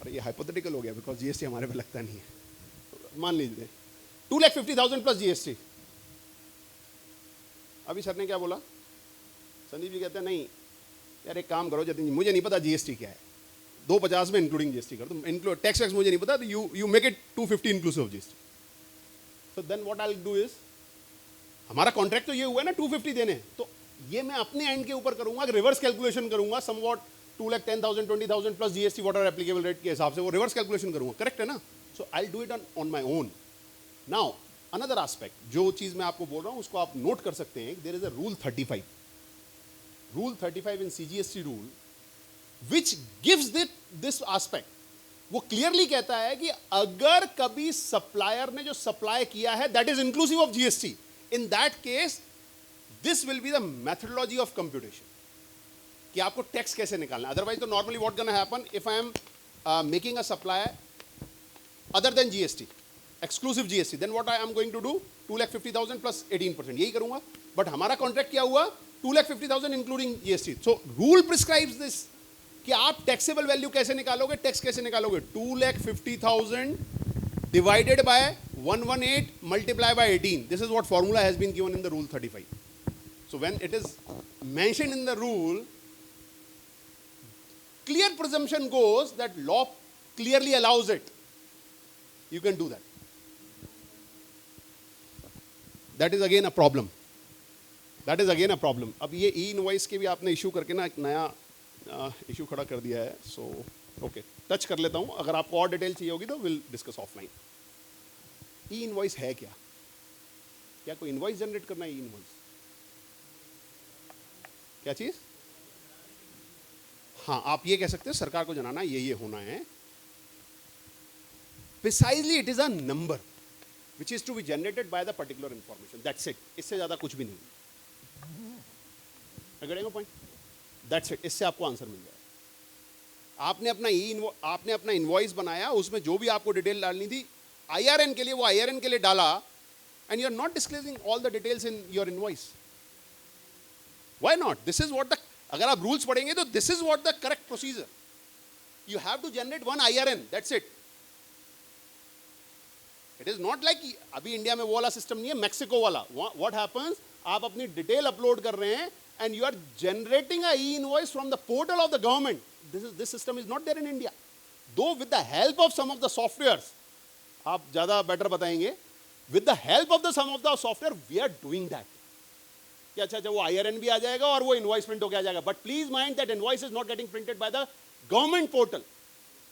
अरे ये hypothetical हो गया because GST हमारे पे लगता नहीं है. मान लीजिए 2,50,000 प्लस जीएसटी. अभी सर ने क्या बोला? संदीप जी कहते हैं नहीं यार एक काम करो जतिन जी, मुझे नहीं पता जीएसटी क्या है, 250 में इंक्लूडिंग जीएसटी कर दो. इंक्लूड टैक्स वैक्स मुझे नहीं पता, तो you make it 250 inclusive of GST. So then what I will do is, हमारा कॉन्ट्रैक्ट तो ये हुआ है ना 250 देने, तो ये मैं अपने एंड के ऊपर करूंगा, रिवर्स कैलकुलेशन करूंगा, somewhat 2,10,000 20,000 plus GST what are applicable rate के हिसाब से वो रिवर्स कैलकुलेशन करूंगा. करेक्ट है ना? So I will do it on my own. Now, another aspect, जो चीज मैं आपको बोल रहा हूं उसको आप नोट कर सकते हैं. There is a rule 35. Rule 35 in CGST rule, which gives this aspect. वो क्लियरली कहता है कि अगर कभी सप्लायर ने जो सप्लाई किया है that is inclusive of GST, in that case, this will be the methodology of computation. कि आपको टैक्स कैसे निकालना है. Otherwise, तो normally what gonna happen if I am making a supply other than GST, exclusive GST, then what I am going to do, 2,50,000 plus 18%, यही करूंगा. बट हमारा कॉन्ट्रैक्ट क्या हुआ? 2,50,000 including GST. So rule prescribes this कि आप टैक्सेबल वैल्यू कैसे निकालोगे, टैक्स कैसे निकालोगे. 2,50,000 divided by 118 multiply by 18. This is what formula has been given in the rule 35. So when it is mentioned in the rule, clear presumption goes that law clearly allows it. You can do that. That is again a problem, that is again a problem. अब ये ई इनवॉइस के भी आपने इशू करके ना एक नया इशू खड़ा कर दिया है। सो ओके, टच कर लेता हूँ, अगर आपको और डिटेल चाहिए होगी तो will discuss offline. E invoice है क्या? क्या कोई इनवॉइस जनरेट करना है? ई इनवॉइस क्या चीज? हाँ, आप ये कह सकते हो सरकार को जनाना ये होना है। Precisely it is a number which is to be generated by the particular information, that's it. इससे ज्यादा कुछ भी नहीं। अगड़ेगा पॉइंट, दैट्स इट। इससे आपको आंसर मिल जाएगा। आपने अपना इनवॉइस बनाया, उसमें जो भी आपको डिटेल डालनी थी IRN के लिए, वो IRN के लिए डाला, and you are not disclosing all the details in your invoice. Why not? This is what the, अगर आप रूल्स पढ़ेंगे तो this is what the correct procedure. You have to generate one IRN, that's it. It is not like अभी इंडिया में वो वाला सिस्टम नहीं है, मैक्सिको वाला। व्हाट हैपेंस, आप अपनी डिटेल अपलोड कर रहे हैं and you are generating a e-invoice from the portal of the government. This system is not there in India. Though with the help of some of the softwares, आप ज़्यादा better बताएंगे, with the help of some of the software, we are doing that. कि अच्छा वो IRN भी आ जाएगा और वो invoice print होके आ जाएगा. But please mind that invoice is not getting printed by the government portal.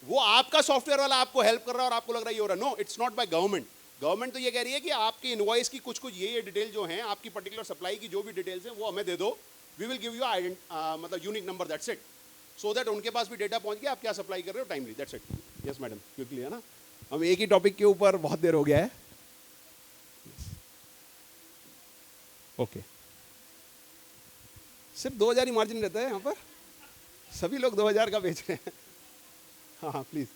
वो आपका सॉफ्टवेयर वाला आपको हेल्प कर रहा है और आपको लग रहा है ये हो रहा है। No, it's not by government. Government तो ये कह रही है कि आपके इनवॉइस की कुछ ये डिटेल जो हैं, आपकी पर्टिकुलर सप्लाई की जो भी डिटेल्स हैं वो हमें दे दो, वी विल गिव यू मतलब unique number, that's it, so that उनके पास भी डेटा पहुंच गया आप क्या सप्लाई कर रहे हो timely, that's it. Yes madam, quickly, है ना? हम एक ही टॉपिक के ऊपर बहुत देर हो गया है। ओके, सिर्फ 2000 ही मार्जिन रहता है यहाँ पर, सभी लोग 2000 का बेच रहे हैं। हाँ हाँ please.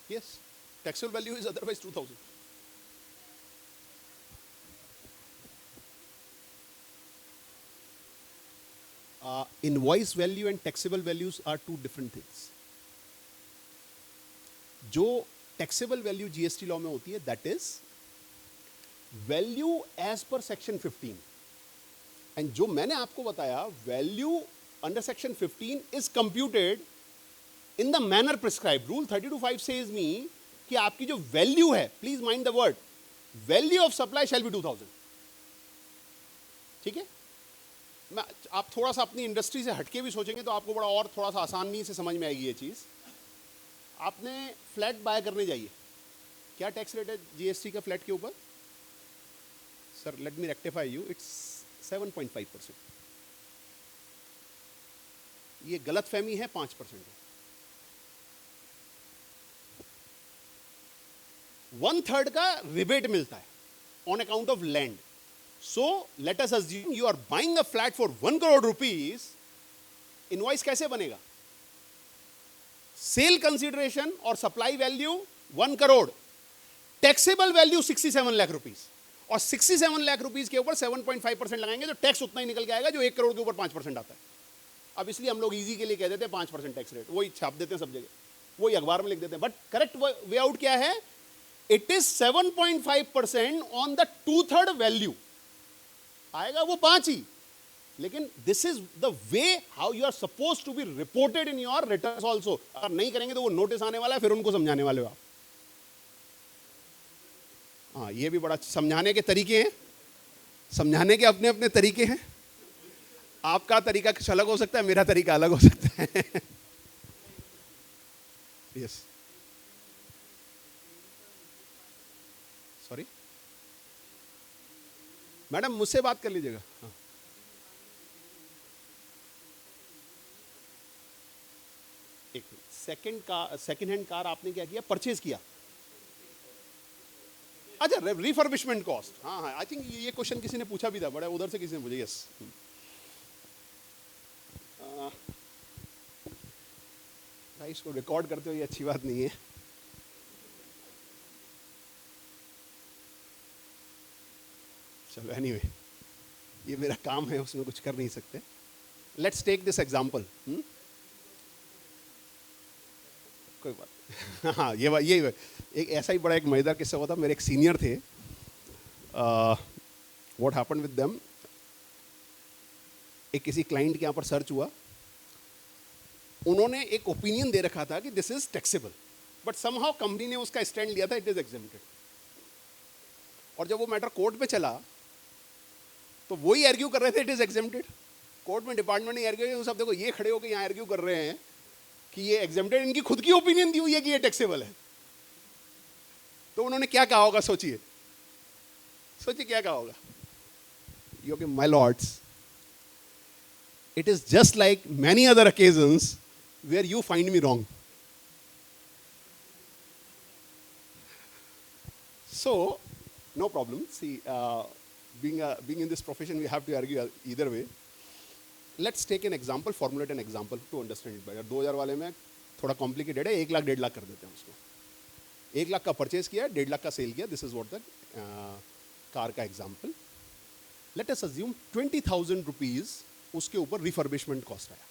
Yes, taxable value is otherwise 2000. Invoice value and taxable values are two different things. जो taxable value GST law में होती है, that is value as per section 15. And जो मैंने आपको बताया, value under section 15 is computed in the manner prescribed. Rule 32(5) says me कि आपकी जो value है, please mind the word, value of supply shall be 2000. ठीक है? आप थोड़ा सा अपनी इंडस्ट्री से हटके भी सोचेंगे तो आपको बड़ा और थोड़ा सा आसानी से समझ में आएगी ये चीज़। आपने फ्लैट बाय करने जाइए, क्या टैक्स रेट है जीएसटी का फ्लैट के ऊपर? Sir let me rectify you, it's 7.5%। ये गलत फहमी है, 5% है। 1/3 का रिबेट मिलता है on account of land. So let us assume you are buying a flat for 1 crore rupees. Invoice कैसे बनेगा? Sale consideration और supply value 1 crore, taxable value 67 lakh rupees, और 67 lakh rupees के ऊपर 7.5% लगाएंगे तो टैक्स उतना ही निकल के आएगा जो 1 करोड़ के ऊपर 5% आता है। अब इसलिए हम लोग इजी के लिए कह देते हैं 5% टैक्स रेट, वही छाप देते हैं सब जगह, वही अखबार में लिख देते हैं। बट करेक्ट वे आउट क्या है? It is 7.5% on the 2/3 value, आएगा वो 5 ही, लेकिन this is the way how you are suppose to be reported in your returns also. अगर नहीं करेंगे तो वो नोटिस आने वाला है, फिर उनको समझाने वाले हो आप। हाँ, ये भी बड़ा समझाने के तरीके हैं, समझाने के अपने अपने तरीके हैं। आपका तरीका कुछ अलग हो सकता है, मेरा तरीका अलग हो सकता है। यस, सॉरी मैडम, मुझसे बात कर लीजिएगा। हाँ। एक सेकंड हैंड कार आपने क्या किया? परचेज किया। अच्छा, रिफर्बिशमेंट कॉस्ट। हाँ हाँ, आई थिंक ये क्वेश्चन किसी ने पूछा भी था, बड़ा उधर से किसी ने पूछा। यस, भाई इसको रिकॉर्ड करते हो ये अच्छी बात नहीं है। चलो एनीवे, ये मेरा काम है, उसमें कुछ कर नहीं सकते। Let's take this example. कोई बात। हाँ, ये एक ऐसा ही बड़ा एक मजेदार किस्सा हुआ था। मेरे एक सीनियर थे, व्हाट हैपेंड विद देम, एक किसी क्लाइंट के यहाँ पर सर्च हुआ, उन्होंने एक ओपिनियन दे रखा था कि this is taxable, but somehow company ने उसका स्टैंड लिया था इट इज एग्जेम्प्टेड। और जब वो मैटर कोर्ट में चला तो वही आर्ग्यू कर रहे थे इट इज एग्जेम्प्टेड। कोर्ट में डिपार्टमेंट ने आर्ग्यू, सब देखो ये खड़े होकर यहाँ आर्ग्यू कर रहे हैं कि ये एग्जेम्प्टेड, इनकी खुद की ओपिनियन दी हुई है कि ये टैक्सेबल है। तो उन्होंने क्या कहा होगा, सोचिए क्या कहा होगा। यू के my Lord's, it is just like many other occasions where you find me wrong. So, no problem. See, being in this profession, we have to argue either way. Let's take an example, formulate an example to understand it better. 2000 वाले में थोड़ा complicated है, 1 लाख 1.5 लाख कर देते हैं उसको। 1 लाख का परचेज किया, 1.5 लाख का सेल किया। This is what the car का example. Let us assume 20,000 rupees उसके ऊपर रिफर्बिशमेंट कॉस्ट आया,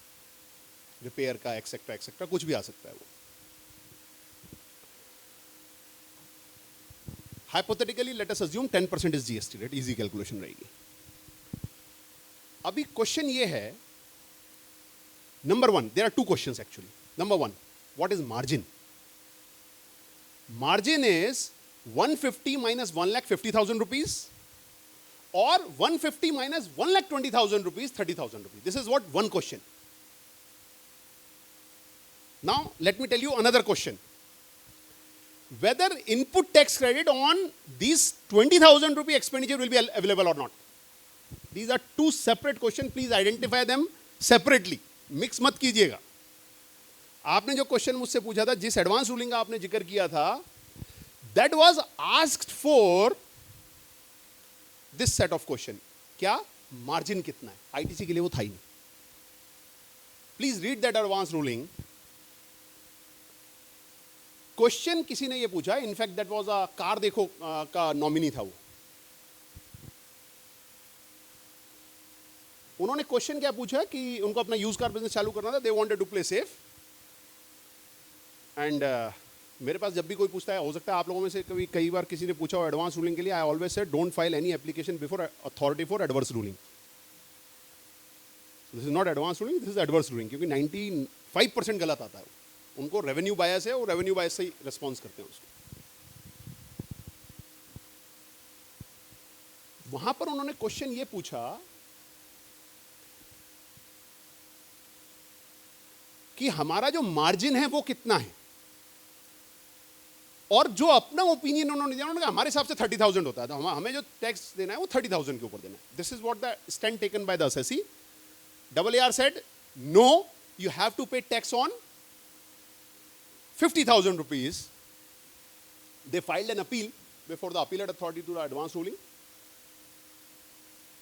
रिपेयर का एक्सेट्रा एक्सेट्रा कुछ भी आ सकता है वो। Hypothetically let us assume 10% is GST rate, easy calculation रहेगी। अभी क्वेश्चन ये है, number one, there are two questions actually. Number one, what is margin? Margin is 150 minus 1,50,000 rupees or 150 minus 1,20,000 rupees, 30,000 rupees. This is what one question. Now, let me tell you another question. Whether input tax credit on these 20,000 rupee expenditure will be available or not. These are two separate questions. Please identify them separately. Mix मत कीजिएगा। आपने जो क्वेश्चन मुझसे पूछा था, जिस एडवांस रूलिंग का आपने जिक्र किया था, that was asked for this set of question. क्या मार्जिन कितना है? आईटीसी के लिए वो था ही नहीं। Please read that advance ruling. Question किसी ने ये पूछा, in fact that was a car देखो का नॉमिनी था वो। उन्होंने क्वेश्चन क्या पूछा कि उनको अपना यूज कार बिजनेस चालू करना था, they wanted to play safe. And मेरे पास जब भी कोई पूछता है, हो सकता है आप लोगों में से कई बार किसी ने पूछा हो एडवांस रूलिंग के लिए, I always said don't file any application before authority for adverse ruling. This is not advance ruling, this is adverse ruling, क्योंकि 95% गलत आता है। उनको रेवेन्यू बायस है और रेवेन्यू बायस से ही रिस्पॉन्स करते हैं उसको। वहां पर उन्होंने क्वेश्चन ये पूछा कि हमारा जो मार्जिन है वो कितना है, और जो अपना ओपिनियन उन्होंने दिया, उन्होंने कहा हमारे हिसाब से 30,000 होता है, तो हमें जो टैक्स देना है वो 30,000 के ऊपर देना है। This is what the stand taken by the assessee. AAR said no, you have to pay tax on 50,000 rupees. They filed an appeal before the appellate authority to the advance ruling.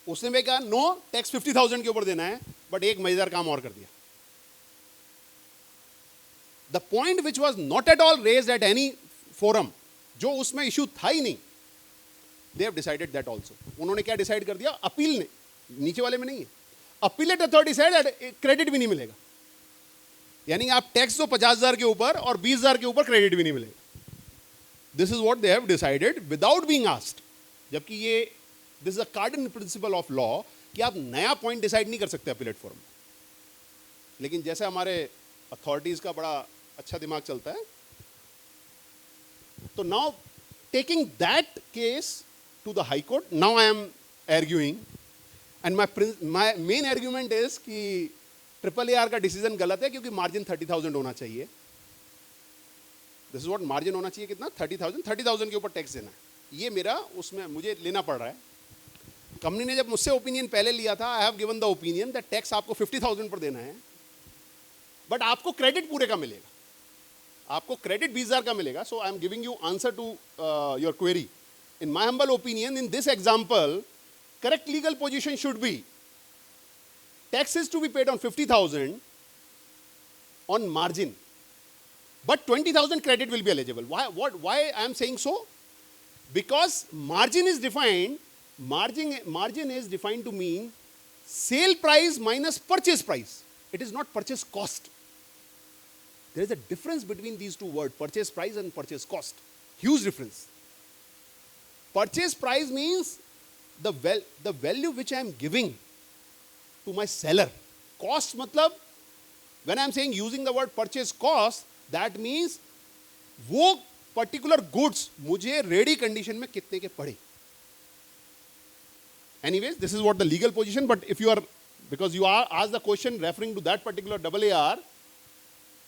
उसने भी कहा नो, टैक्स 50,000 के ऊपर देना है, बट एक मजेदार काम और कर दिया। The point which was not at all raised at any forum, जो उसमें इशू था ही नहीं, they have decided that also. उन्होंने क्या डिसाइड कर दिया? अपील ने, नीचे वाले में नहीं है, अपीलेट अथॉरिटी साइड क्रेडिट भी नहीं मिलेगा। यानी आप टैक्स दो 50,000 के ऊपर और 20,000 के ऊपर क्रेडिट भी नहीं मिलेगा। This is what they have decided without being asked. जबकि ये this is a cardinal principal of law कि आप नया पॉइंट डिसाइड नहीं कर सकते अपीलेट फोरम में। लेकिन जैसे हमारे अथॉरिटीज का बड़ा अच्छा दिमाग चलता है, तो now taking that case to the high court, now I am arguing, and my main argument is कि AAR का डिसीजन गलत है, क्योंकि मार्जिन 30,000 होना चाहिए। दिस इज व्हाट मार्जिन होना चाहिए, कितना? 30,000 के ऊपर टैक्स देना है। ये मेरा उसमें मुझे लेना पड़ रहा है। कंपनी ने जब मुझसे ओपिनियन पहले लिया था, I have given the opinion that tax आपको 50,000 पर देना है, बट आपको क्रेडिट पूरे का मिलेगा, आपको क्रेडिट 20,000 का मिलेगा। So I am giving you answer to your query. In my humble opinion, in this example, correct legal position should be tax is to be paid on 50,000 on margin, but 20,000 credit will be eligible. Why I am saying so? Because margin is defined to mean sale price minus purchase price. It is not purchase cost. There is a difference between these two words, purchase price and purchase cost. Huge difference. Purchase price means the value which I am giving to my seller. Cost मतलब, when I am saying using the word purchase cost, that means वो particular goods मुझे ready condition में कितने के पड़े. Anyways, this is what the legal position, but if you are, because you are asked the question referring to that particular AAR,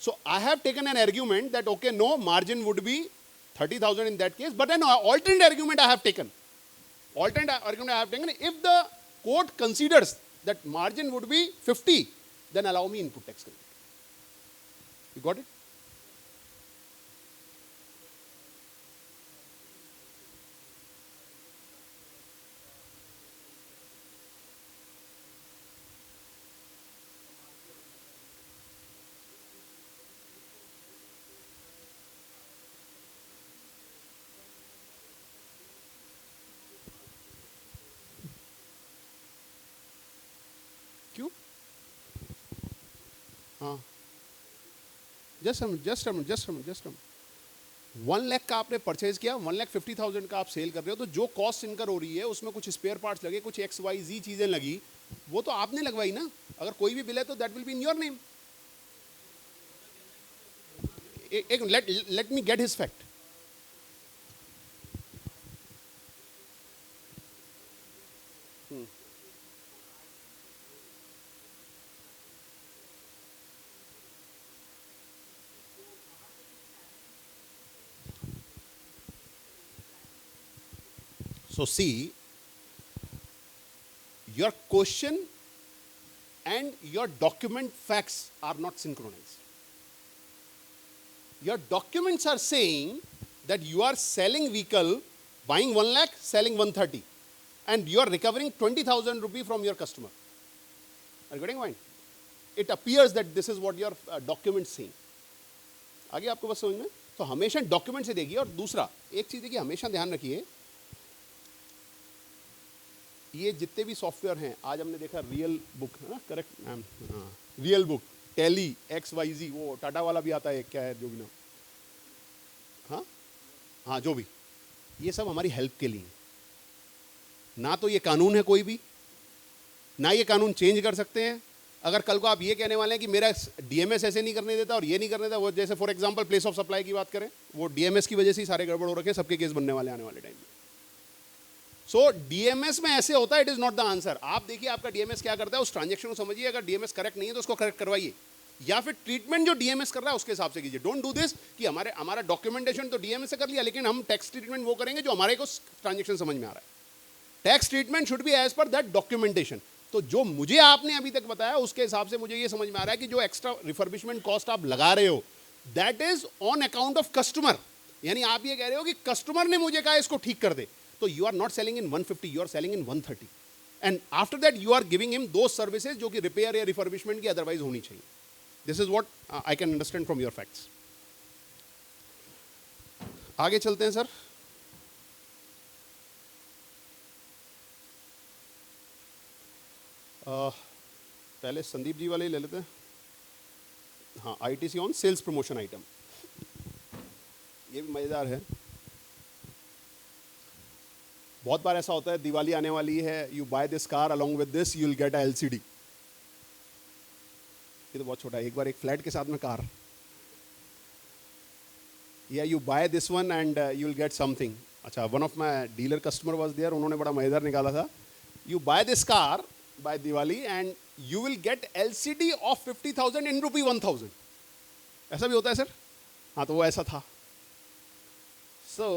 so I have taken an argument that, okay, no, margin would be 30,000 in that case, but an alternate argument I have taken. If the court considers that margin would be 50, then allow me input tax credit. You got it? क्यों? हाँ, जस्ट 1 लाख का आपने परचेज किया, 1,50,000 का आप सेल कर रहे हो, तो जो कॉस्ट इनकर हो रही है उसमें कुछ स्पेयर पार्ट्स लगे, कुछ XYZ चीजें लगी, वो तो आपने लगवाई ना. अगर कोई भी बिल है तो that will be in your name. Let me get his fact. So see, your question and your document facts are not synchronized. Your documents are saying that you are selling vehicle, buying 1 lakh, selling 130, and you are recovering 20,000 rupees from your customer. Are you getting my point? It appears that this is what your documents saying. आगे आपको बस समझ में, तो हमेशा डॉक्यूमेंट से देखिए. और दूसरा एक चीज देखिए, हमेशा ध्यान रखिए, ये जितने भी सॉफ्टवेयर हैं, आज हमने देखा real book, correct ma'am, real book, tally, XYZ, वो टाटा वाला भी आता है, क्या है जो भी नाम, हाँ जो भी, ये सब हमारी हेल्प के लिए. ना तो ये कानून है कोई भी, ना ये कानून चेंज कर सकते हैं. अगर कल को आप ये कहने वाले हैं कि मेरा DMS ऐसे नहीं करने देता और ये नहीं करने देता, वो जैसे for example place of supply की बात करें, वो DMS की वजह से ही सारे गड़बड़ हो रखे हैं, सबके केस बनने वाले आने वाले टाइम में. सो DMS में ऐसे होता है, it is not the answer. आप देखिए आपका DMS क्या करता है, उस ट्रांजेक्शन को समझिए. अगर DMS करेक्ट नहीं है तो उसको करेक्ट करवाइए, या फिर ट्रीटमेंट जो DMS कर रहा है उसके हिसाब से कीजिए. डोंट डू दिस कि हमारा डॉक्यूमेंटेशन तो DMS से कर लिया, लेकिन हम टैक्स ट्रीटमेंट वो करेंगे जो हमारे को ट्रांजेक्शन समझ में आ रहा है. Tax treatment should be as per that documentation. तो जो मुझे आपने अभी तक बताया उसके हिसाब से मुझे ये समझ में आ रहा है कि जो एक्स्ट्रा रिफर्बिशमेंट कॉस्ट आप लगा रहे हो, that is on account of customer. यानी आप ये कह रहे हो कि कस्टमर ने मुझे कहा इसको ठीक कर दे, तो you are not selling in 150, you are selling in 130, and after that you are giving him दो सर्विसेज जो कि रिपेयर या रिफर्बिशमेंट की अदरवाइज होनी चाहिए. This is what I can understand from your facts. आगे चलते हैं सर. पहले संदीप जी वाले ले लेते हैं. हाँ, ITC on sales promotion item, ये भी मजेदार है. बहुत बार ऐसा होता है, दिवाली आने वाली है, you buy this car, along with this you will get a LCD. ये तो बहुत छोटा है. एक बार एक फ्लैट के साथ में कार, या you buy this one and you will get something. अच्छा, one of my dealer customer was there, उन्होंने बड़ा मजेदार निकाला था. You buy this car by Diwali and you will get LCD of 50,000 in rupee 1,000. ऐसा भी होता है सर? हाँ, तो वो ऐसा था. So,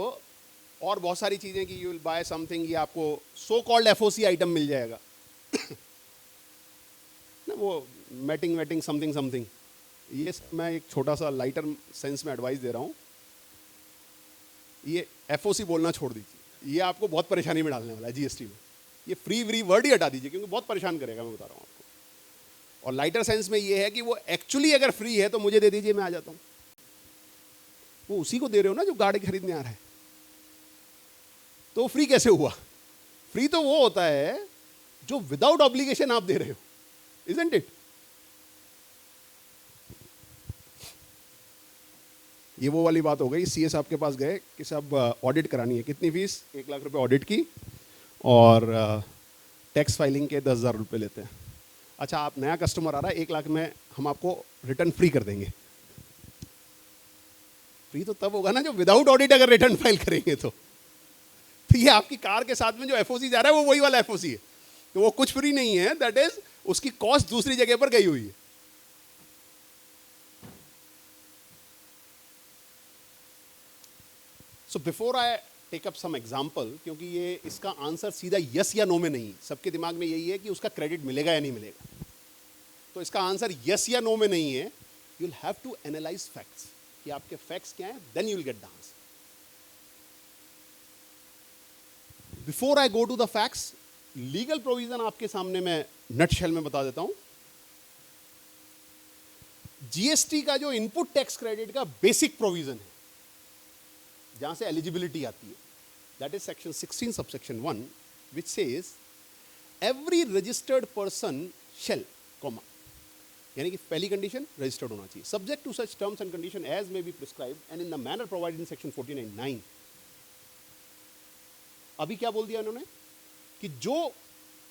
और बहुत सारी चीजें कि you will buy something, ये आपको so called FOC आइटम मिल जाएगा ना, वो मैटिंग समथिंग. ये मैं एक छोटा सा लाइटर सेंस में एडवाइस दे रहा हूँ. ये FOC बोलना छोड़ दीजिए, ये आपको बहुत परेशानी में डालने वाला है GST में. ये फ्री वर्ड ही हटा दीजिए, क्योंकि बहुत परेशान करेगा, मैं बता रहा हूँ आपको. और लाइटर सेंस में ये है कि वो एक्चुअली अगर फ्री है तो मुझे दे दीजिए, मैं आ जाता हूँ. वो उसी को दे रहे हो ना जो गाड़ी खरीदने आ रहा है, तो फ्री कैसे हुआ? फ्री तो वो होता है जो विदाउट ऑब्लिगेशन आप दे रहे हो, इजंट इट? ये वो वाली बात हो गई. CS आपके पास गए कि साहब ऑडिट करानी है, कितनी फीस? 1 लाख रुपए ऑडिट की, और टैक्स फाइलिंग के 10,000 रुपये लेते हैं। अच्छा, आप नया कस्टमर आ रहा है, 1 लाख में हम आपको रिटर्न फ्री कर देंगे। फ्री तो तब होगा ना जो विदाउट ऑडिट अगर रिटर्न फाइल करेंगे तो ये आपकी कार के साथ में जो एफओसी जा रहा है वो वही वाला एफओसी है, तो वो कुछ फ्री नहीं है, दैट इज उसकी कॉस्ट दूसरी जगह पर गई हुई है। So before I take up some example, क्योंकि ये इसका आंसर सीधा यस या नो में नहीं, सबके दिमाग में यही है कि उसका क्रेडिट मिलेगा या नहीं मिलेगा, तो इसका आंसर यस या नो में नहीं है। You will have to analyse facts कि आपके फैक्ट्स क्या हैं, then you will get the answer. Before I go to the facts, legal provision आपके सामने मैं नटशेल में बता देता हूं। जीएसटी का जो इनपुट टैक्स क्रेडिट का बेसिक प्रोविजन है, जहां से एलिजिबिलिटी आती है, that is section 16 subsection 1, which says every registered person shall, comma, यानी कि पहली कंडीशन रजिस्टर्ड होना चाहिए, subject to such terms and condition as may be prescribed and in the manner provided in section 49(9). अभी क्या बोल दिया उन्होंने कि जो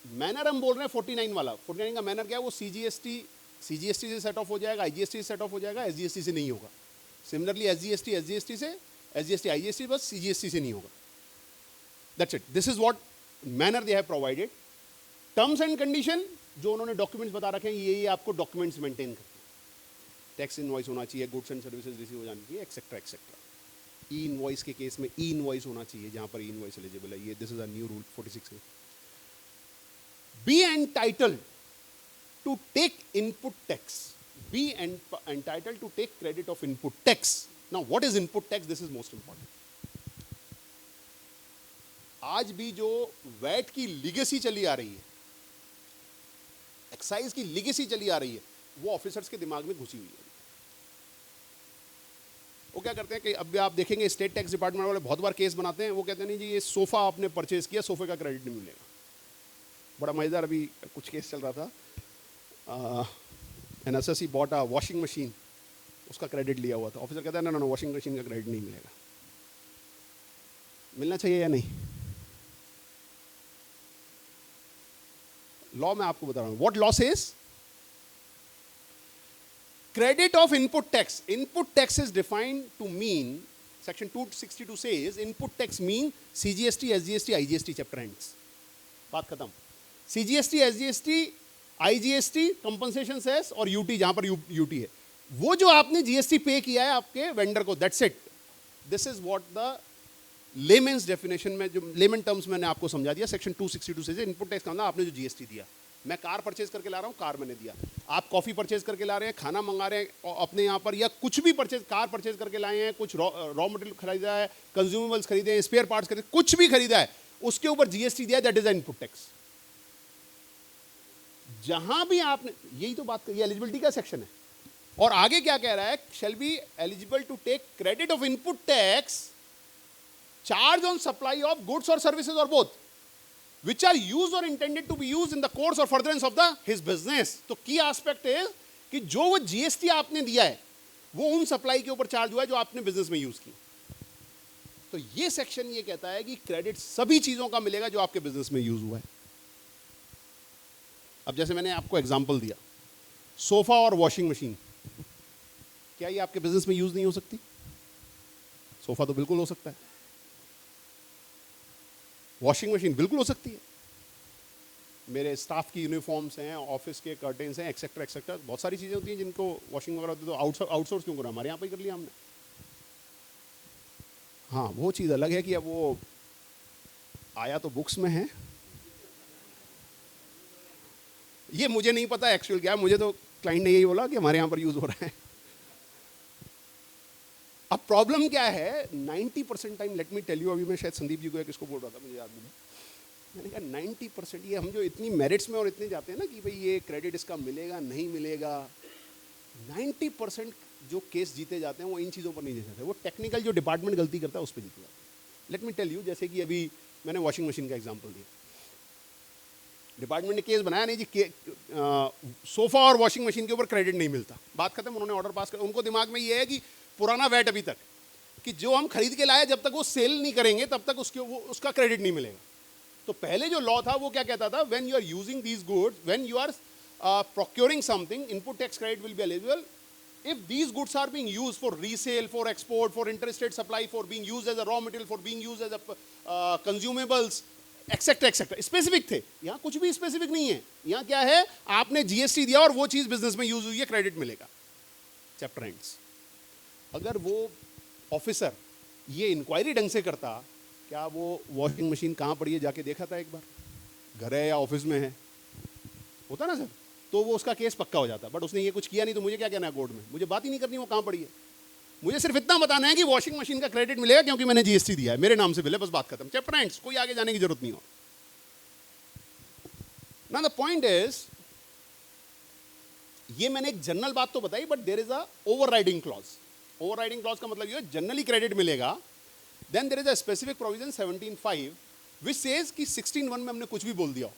मैनर हम बोल रहे हैं 49 वाला, 49 का मैनर क्या है, वो सीजीएसटी से सेट ऑफ हो जाएगा, आईजीएसटी से सेट ऑफ हो जाएगा, एसजीएसटी से नहीं होगा। सिमिलरली एसजीएसटी से, एसजीएसटी आईजीएसटी बस सीजीएसटी से नहीं होगा। That's it, this is what manner they have provided. Terms and condition जो उन्होंने डॉक्यूमेंट्स बता रखे हैं, ये आपको डॉक्यूमेंट्स मेंटेन करते हैं। टैक्स इनवॉइस होना चाहिए, गुड्स एंड सर्विसेज रिसीव हो जानी चाहिए, एक्सेट्रा एक्सेट्रा। ई इनवॉइस के केस में ई इनवॉइस होना चाहिए जहां पर ई इनवॉइस एलिजिबल है, ये this is a new rule 46 में। Be entitled to take input tax, be entitled to take credit of input tax. Now what is input tax, this is most important. आज भी जो वैट की लीगेसी चली आ रही है, एक्साइज की लीगेसी चली आ रही है, वो ऑफिसर्स के दिमाग में घुसी हुई है। वो क्या करते हैं कि अब भी आप देखेंगे स्टेट टैक्स डिपार्टमेंट वाले बहुत बार केस बनाते हैं, वो कहते हैं नहीं जी ये सोफा आपने परचेज किया, सोफे का क्रेडिट नहीं मिलेगा। बड़ा मजेदार अभी कुछ केस चल रहा था, an assessee bought a washing machine, उसका क्रेडिट लिया हुआ था। ऑफिसर कहता है ना ना वॉशिंग मशीन का क्रेडिट नहीं मिलेगा। मिलना चाहिए या नहीं? लॉ में आपको बता रहा हूं, what law says, credit of input tax. Input tax is defined to mean, section 262 says, input tax mean CGST, SGST, IGST chapter ends. बात खत्म। CGST, SGST, IGST, compensation cess और UT जहां पर UT है, वो जो आपने GST पे किया है आपके वेंडर को, that's it. This is what the layman's definition में, जो layman terms मैंने आपको समझा दिया, section 262 से इनपुट टैक्स का मतलब आपने जो GST दिया। मैं कार परचेज करके ला रहा हूँ, कार मैंने दिया। आप कॉफ़ी परचेज करके ला रहे हैं, खाना मंगा रहे हैं अपने यहाँ पर, या कुछ भी परचेज, कार परचेज करके लाए हैं, कुछ रॉ मटेरियल खरीदा है, कंज्यूमेबल्स खरीदे हैं, स्पेयर पार्ट्स खरीदे, कुछ भी खरीदा है, उसके ऊपर जीएसटी दिया, दैट इज इनपुट टैक्स। जहां भी आपने, यही तो बात करी, एलिजिबिलिटी का सेक्शन है। और आगे क्या कह रहा है, shall be eligible to take credit of input tax charge on supply of goods और सर्विसेज और both which are used or intended to be used in the course or furtherance of his business. तो की एस्पेक्ट है कि जो वो जीएसटी आपने दिया है वो उन सप्लाई के ऊपर चार्ज हुआ है जो आपने बिजनेस में यूज की। तो ये सेक्शन ये कहता है कि क्रेडिट सभी चीजों का मिलेगा जो आपके बिजनेस में यूज हुआ है। अब जैसे मैंने आपको एग्जांपल दिया, सोफा और वॉशिंग मशीन, क्या ये आपके बिजनेस में यूज नहीं हो सकती? सोफा तो बिल्कुल हो सकता है, वॉशिंग मशीन बिल्कुल हो सकती है। मेरे स्टाफ की यूनिफॉर्म्स हैं, ऑफिस के कर्टेन्स हैं, एक्सेट्रा एक्सेट्रा, बहुत सारी चीज़ें होती हैं जिनको वॉशिंग वगैरह होती है, तो आउटसोर्स क्यों करा, हमारे यहाँ पे कर लिया हमने। हाँ, वो चीज़ अलग है कि अब वो आया तो बुक्स में है, ये मुझे नहीं पता एक्चुअल क्या है, मुझे तो क्लाइंट ने यही बोला कि हमारे यहाँ पर यूज़ हो रहा है। अब प्रॉब्लम क्या है, 90% time, let me tell you, अभी मैं शायद संदीप जी को या किसको बोल रहा था, मुझे याद नहीं, मैंने कहा 90% ये हम जो इतनी मेरिट्स में और इतने जाते हैं ना कि भाई ये क्रेडिट इसका मिलेगा नहीं मिलेगा, 90% जो केस जीते जाते हैं वो इन चीज़ों पर नहीं जीते जाते, वो टेक्निकल जो डिपार्टमेंट गलती करता है उस पर जीते जाते हैं। लेट मी टेल यू, जैसे कि अभी मैंने वॉशिंग मशीन का एग्जाम्पल दिया, डिपार्टमेंट ने केस बनाया नहीं जी, सोफा और वॉशिंग मशीन के ऊपर क्रेडिट नहीं मिलता, बात खत्म, उन्होंने ऑर्डर पास कर, उनको दिमाग में ये है कि पुराना वैट अभी तक कि जो हम खरीद के लाए जब तक वो सेल नहीं करेंगे तब तक उसका क्रेडिट नहीं मिलेगा। तो पहले जो लॉ था वो क्या कहता था, when you are using these goods, when you are procuring something, input tax credit will be eligible if these goods are being used for resale, for export, for interstate supply, for being used as a raw material, for being used as a consumables, etcetera etcetera. Specific थे. यहाँ कुछ भी स्पेसिफिक नहीं है. यहाँ क्या है, आपने जीएसटी दिया और वो चीज बिजनेस में यूज हुई है, क्रेडिट मिलेगा. Chapter ends. अगर वो ऑफिसर ये इंक्वायरी ढंग से करता, क्या वो वॉशिंग मशीन कहाँ पड़ी है जाके देखा था एक बार, घर है या ऑफिस में है, होता ना सर, तो वो उसका केस पक्का हो जाता. बट उसने ये कुछ किया नहीं, तो मुझे क्या कहना है कोर्ट में, मुझे बात ही नहीं करनी वो कहाँ पड़ी है. मुझे सिर्फ इतना बताना है कि वॉशिंग मशीन का क्रेडिट मिलेगा क्योंकि मैंने जीएसटी दिया है, मेरे नाम से बिल है, बस बात खत्म. Chapter ends. कोई आगे जाने की जरूरत नहीं हो. ना द पॉइंट इज, ये मैंने एक जनरल बात तो बताई, but there is a overriding clause. Overriding clause का मतलब ये है जनरली क्रेडिट मिलेगा. Then there is a specific provision 17(5) which says कि 16(1) में हमने कुछ भी बोल दिया,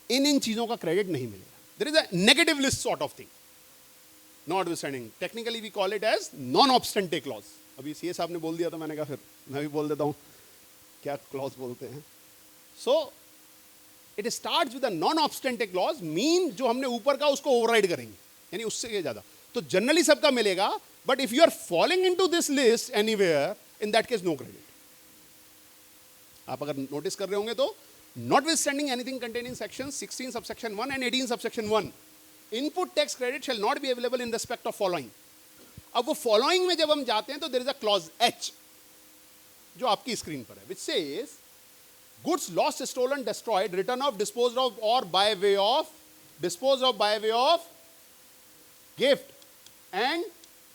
इन चीजों का क्रेडिट नहीं मिलेगा. There is a negative list sort of thing. Notwithstanding, technically we call it as non obstante clause. अभी सीए साहब ने बोल दिया तो मैंने कहा फिर मैं भी बोल देता हूं क्या क्लॉज बोलते हैं. So it starts with a non obstante clause, mean जो हमने ऊपर का उसको ओवरराइड करेंगे, यानी उससे ये ज्यादा. तो जनरली सबका मिलेगा, but if you are following into this list anywhere, in that case no credit. आप अगर नोटिस कर रहे होंगे तो notwithstanding anything contained in section 16 subsection 1 and 18 subsection 1, input tax credit shall not be available in respect of following. अब वो following में जब हम जाते हैं तो there is a clause H जो आपकी स्क्रीन पर है, which says goods lost, stolen, destroyed, written off, disposed of, or by way of, disposed of by way of gift and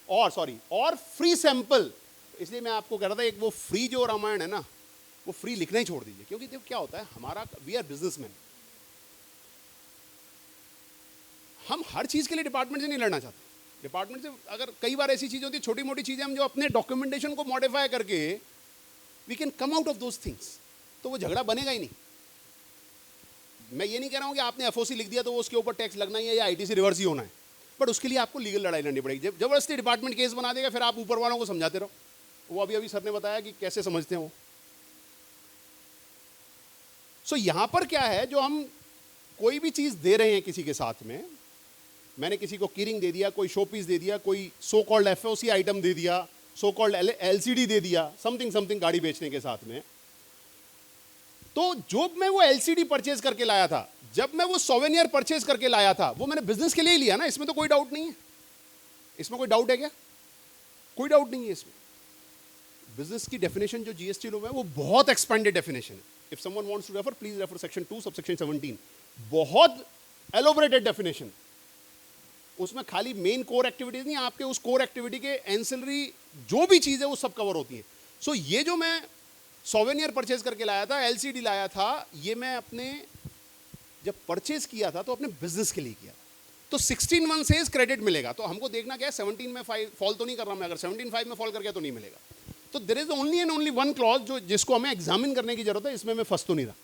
or free sample. इसलिए मैं आपको कह रहा था, एक वो फ्री जो रामायण है ना, वो फ्री लिखना ही छोड़ दीजिए, क्योंकि देखो क्या होता है, हमारा वी आर बिजनेसमैन, हम हर चीज के लिए डिपार्टमेंट से नहीं लड़ना चाहते. डिपार्टमेंट से अगर कई बार ऐसी चीजें होती है, छोटी मोटी चीजें हम जो अपने डॉक्यूमेंटेशन को मॉडिफाई करके we can come out of those things, तो वो झगड़ा बनेगा ही नहीं. मैं ये नहीं कह रहा हूं कि आपने एफओसी लिख दिया तो वो उसके ऊपर टैक्स लगना ही है या आईटीसी रिवर्स ही होना है, बट उसके लिए आपको लीगल लड़ाई लड़नी पड़ेगी. जबरदस्ती डिपार्टमेंट केस बना देगा, फिर आप ऊपर वालों को समझाते रहो. वो अभी सर ने बताया कि कैसे समझते हैं वो. सो यहां पर क्या है, जो हम कोई भी चीज दे रहे हैं किसी के साथ में, मैंने किसी को कीरिंग दे दिया, कोई शो पीस दे दिया, कोई सो कॉल्ड एफओसी आइटम दे दिया, सो कॉल्ड एलसीडी दे दिया, समथिंग गाड़ी बेचने के साथ में, तो जो मैं वो एलसीडी परचेज करके लाया था, जब मैं वो सोवेनियर परचेज करके लाया था, वो मैंने बिजनेस के लिए ही लिया ना, इसमें तो कोई डाउट नहीं है. इसमें कोई डाउट है क्या? कोई डाउट नहीं है इसमें. बिजनेस की डेफिनेशन जो जीएसटी लॉ में है वो बहुत एक्सपेंडेड डेफिनेशन है. If someone wants to refer, please refer section 2 subsection 17. बहुत elaborated definition. उसमें खाली मेन कोर एक्टिविटीज नहीं, आपके उस कोर एक्टिविटी के एंसिलरी जो भी चीज़ है वो सब कवर होती है. सो ये जो मैं सोवेनियर परचेज करके लाया था, एलसीडी लाया था, ये मैं अपने जब परचेज किया था तो अपने बिजनेस के लिए किया. तो 16(1) से क्रेडिट मिलेगा. तो हमको देखना क्या है, 17 में फॉल तो नहीं कर रहा मैं, अगर 17(5) में फॉल कर गया तो नहीं मिलेगा. तो there is only and only one clause जो जिसको हमें एग्जामिन करने की जरूरत है. इसमें मैं फंस तो नहीं रहा,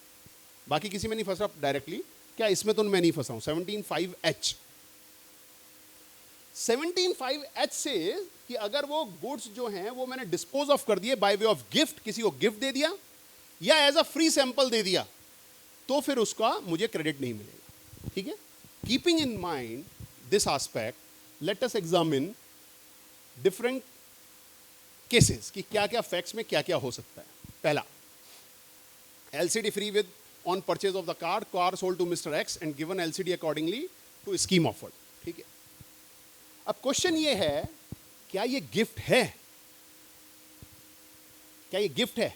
बाकी किसी में नहीं फंस रहा डायरेक्टली, क्या इसमें तो मैं नहीं फंसा हूं. 17(5)H 17(5)H से कि अगर वो गुड्स जो हैं वो मैंने डिस्पोज ऑफ कर दिए बाय वे ऑफ गिफ्ट, किसी को गिफ्ट दे दिया या एज अ फ्री सैंपल दे दिया, तो फिर उसका मुझे क्रेडिट नहीं मिलेगा. ठीक है. Keeping in mind this aspect, let us examine different cases कि क्या क्या फैक्ट्स में क्या क्या हो सकता है. पहला, LCD free with on purchase of the car sold to mister X and given LCD accordingly to scheme offered. ठीक है. अब क्वेश्चन ये है, क्या ये गिफ्ट है? क्या ये गिफ्ट है?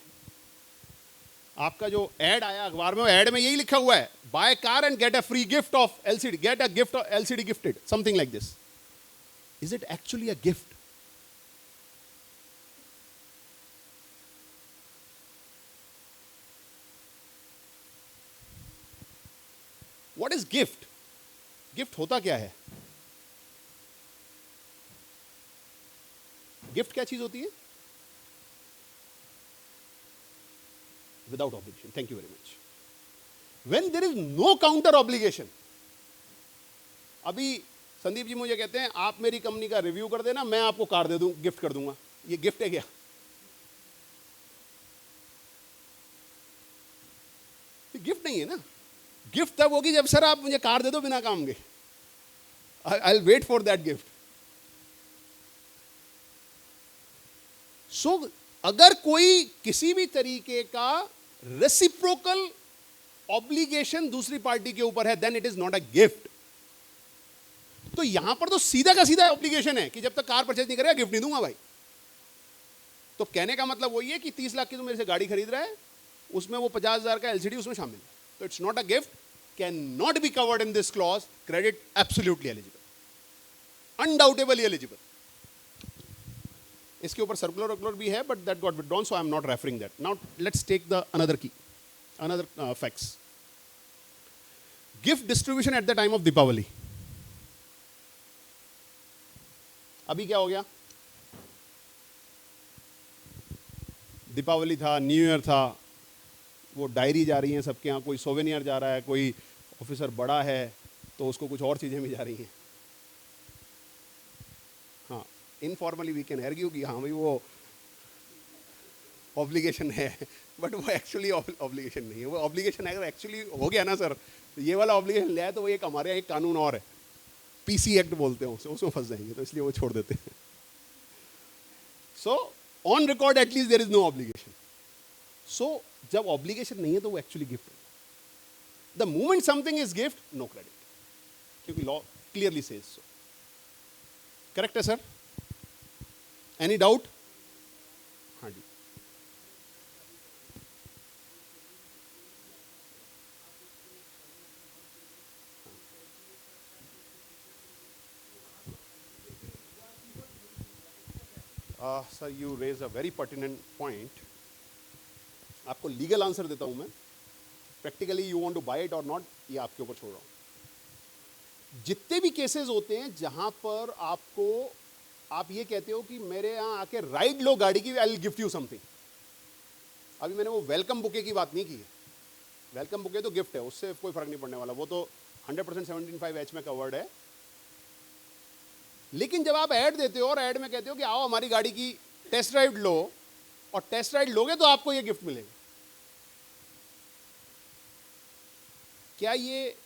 आपका जो एड आया अखबार में, एड में यही लिखा हुआ है, buy car and get a free gift of LCD, get a gift of LCD gifted, something like this. Is it actually a gift? What is gift? Gift होता क्या है? गिफ्ट क्या चीज होती है? Without obligation. Thank you very much. When there is no counter obligation. अभी संदीप जी मुझे कहते हैं आप मेरी कंपनी का रिव्यू कर देना, मैं आपको कार दे दूं, गिफ्ट कर दूंगा. ये गिफ्ट है क्या? गिफ्ट नहीं है ना. गिफ्ट तब होगी जब सर आप मुझे कार दे दो बिना काम के. I will wait for that gift. So अगर कोई किसी भी तरीके का रेसिप्रोकल ऑब्लिगेशन दूसरी पार्टी के ऊपर है, then it is not a gift. तो यहां पर तो सीधा का सीधा ऑब्लिगेशन है कि जब तक कार परचेज नहीं करेगा गिफ्ट नहीं दूंगा भाई. तो कहने का मतलब वही है कि 30 लाख की तो मेरे से गाड़ी खरीद रहा है, उसमें वो 50,000 का एलसीडी उसमें शामिल है. तो it's not a gift, can not be covered in this clause. Credit absolutely eligible, undoubtedly eligible. इसके ऊपर सर्कुलर भी है, but that got withdrawn, so I am not referring that. Now let's take the another key, another facts. Gift distribution at the time of Deepavali. अभी क्या हो गया? दीपावली था, न्यू ईयर था, वो डायरी जा रही हैं सबके यहाँ, कोई सोवेनियर जा रहा है, कोई ऑफिसर बड़ा है तो उसको कुछ और चीज़ें भी जा रही हैं. हाँ, इनफॉर्मली वी कैन आर्ग्यू कि हाँ भाई वो ऑब्लिगेशन है, बट वो एक्चुअली ऑब्लिगेशन नहीं है. वो ऑब्लिगेशन अगर एक्चुअली हो गया ना सर, तो ये वाला ऑब्लिगेशन लिया है तो वो एक हमारे यहाँ एक कानून और है, पीसी एक्ट बोलते हैं उसे, उसमें फंस जाएंगे, तो इसलिए वो छोड़ देते हैं. So on record at least there is no obligation. So जब ऑब्लिगेशन नहीं है तो वो एक्चुअली गिफ्ट है. The moment something is gift, no credit, क्योंकि law clearly says so. Correct है सर? Any doubt? हाँ जी. Sir you raise a very pertinent point. आपको लीगल आंसर देता हूं मैं. Practically you want to buy it और नॉट, ये आपके ऊपर छोड़ रहा हूं. जितने भी केसेस होते हैं जहां पर आपको, आप ये कहते हो कि मेरे यहां आके राइड लो गाड़ी की, I will gift you something. अभी मैंने वो वेलकम बुके की बात नहीं की है. वेलकम बुके तो गिफ्ट है, उससे कोई फर्क नहीं पड़ने वाला, वो तो 100% 17(5)H में कवर्ड है. लेकिन जब आप ऐड देते हो और ऐड में कहते हो कि आओ हमारी गाड़ी की टेस्ट ड्राइव लो, और टेस्ट ड्राइव लोगे तो आपको ये गिफ्ट मिलेगा, क्या ये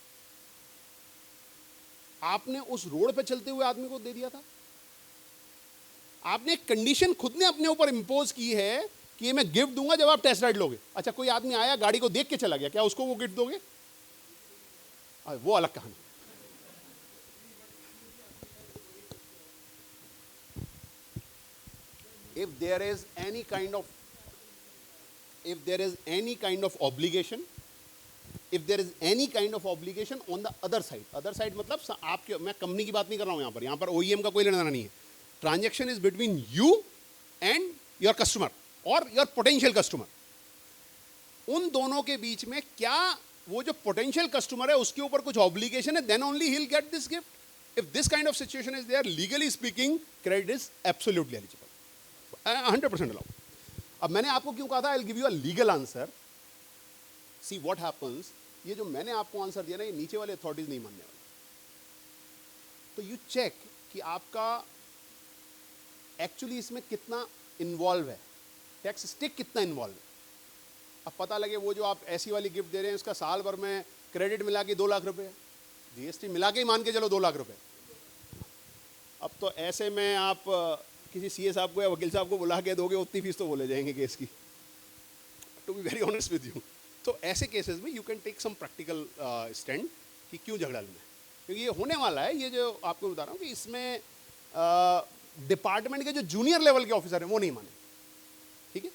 आपने उस रोड पे चलते हुए आदमी को दे दिया था? आपने एक कंडीशन खुद ने अपने ऊपर इंपोज की है कि ये मैं गिफ्ट दूंगा जब आप टेस्ट राइड लोगे. अच्छा, कोई आदमी आया गाड़ी को देख के चला गया, क्या उसको वो गिफ्ट दोगे? वो अलग कहानी. If there is any kind of obligation, if there is any kind of obligation on the other side मतलब आपके, मैं कंपनी की बात नहीं कर रहा हूं यहाँ पर OEM का कोई लेना देना नहीं है. Transaction is between you and your customer और योर पोटेंशियल कस्टमर. उन दोनों के बीच में क्या वो जो पोटेंशियल कस्टमर है उसके ऊपर कुछ ऑब्लिगेशन है, then only he will get this gift. If this kind of situation is there, legally speaking credit is absolutely eligible, 100% allowed. अब मैंने आपको क्यों कहा था I will give you a legal answer. See what happens, ये जो मैंने आपको आंसर दिया ना, ये नीचे वाले अथॉरिटीज नहीं मानने वाले. तो यू चेक कि आपका एक्चुअली इसमें कितना इन्वॉल्व है, टैक्स स्टिक कितना इन्वॉल्व है. अब पता लगे वो जो आप ऐसी वाली गिफ्ट दे रहे हैं उसका साल भर में क्रेडिट मिला के 2 लाख रुपए, जीएसटी मिला के ही मान के चलो 2 लाख रुपए. अब तो ऐसे में आप किसी सीए साहब को या वकील साहब को बुला के दोगे, उतनी फीस तो बोले जाएंगे केस की, to be very honest with you. तो ऐसे केसेस में you can take some practical stand कि क्यों झगड़ा लेना है, क्योंकि ये होने वाला है. ये जो आपको बता रहा हूँ कि इसमें डिपार्टमेंट के जो जूनियर लेवल के ऑफिसर हैं वो नहीं माने. ठीक है.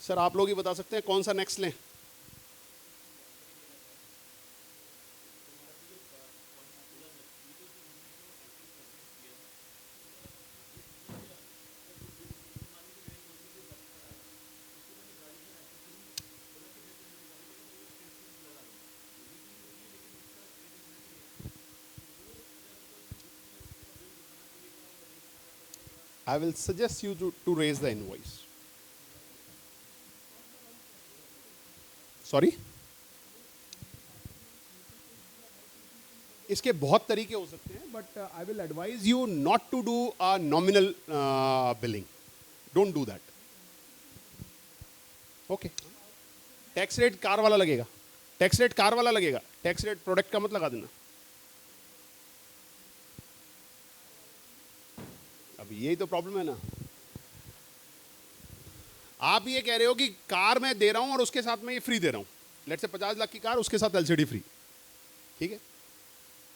सर आप लोग ही बता सकते हैं कौन सा नेक्स्ट लें. I will suggest you to raise the invoice. Sorry? इसके बहुत तरीके हो सकते हैं, but I will advise you not to do a nominal billing. Don't do that. Okay, tax rate car वाला लगेगा, टैक्स रेट कार वाला लगेगा, टैक्स रेट प्रोडक्ट का मत लगा देना। अब यही तो प्रॉब्लम है ना, आप ये कह रहे हो कि कार मैं दे रहा हूं और उसके साथ में ये फ्री दे रहा हूं, लेट्स से 50 लाख की कार, उसके साथ एलसीडी फ्री, ठीक है।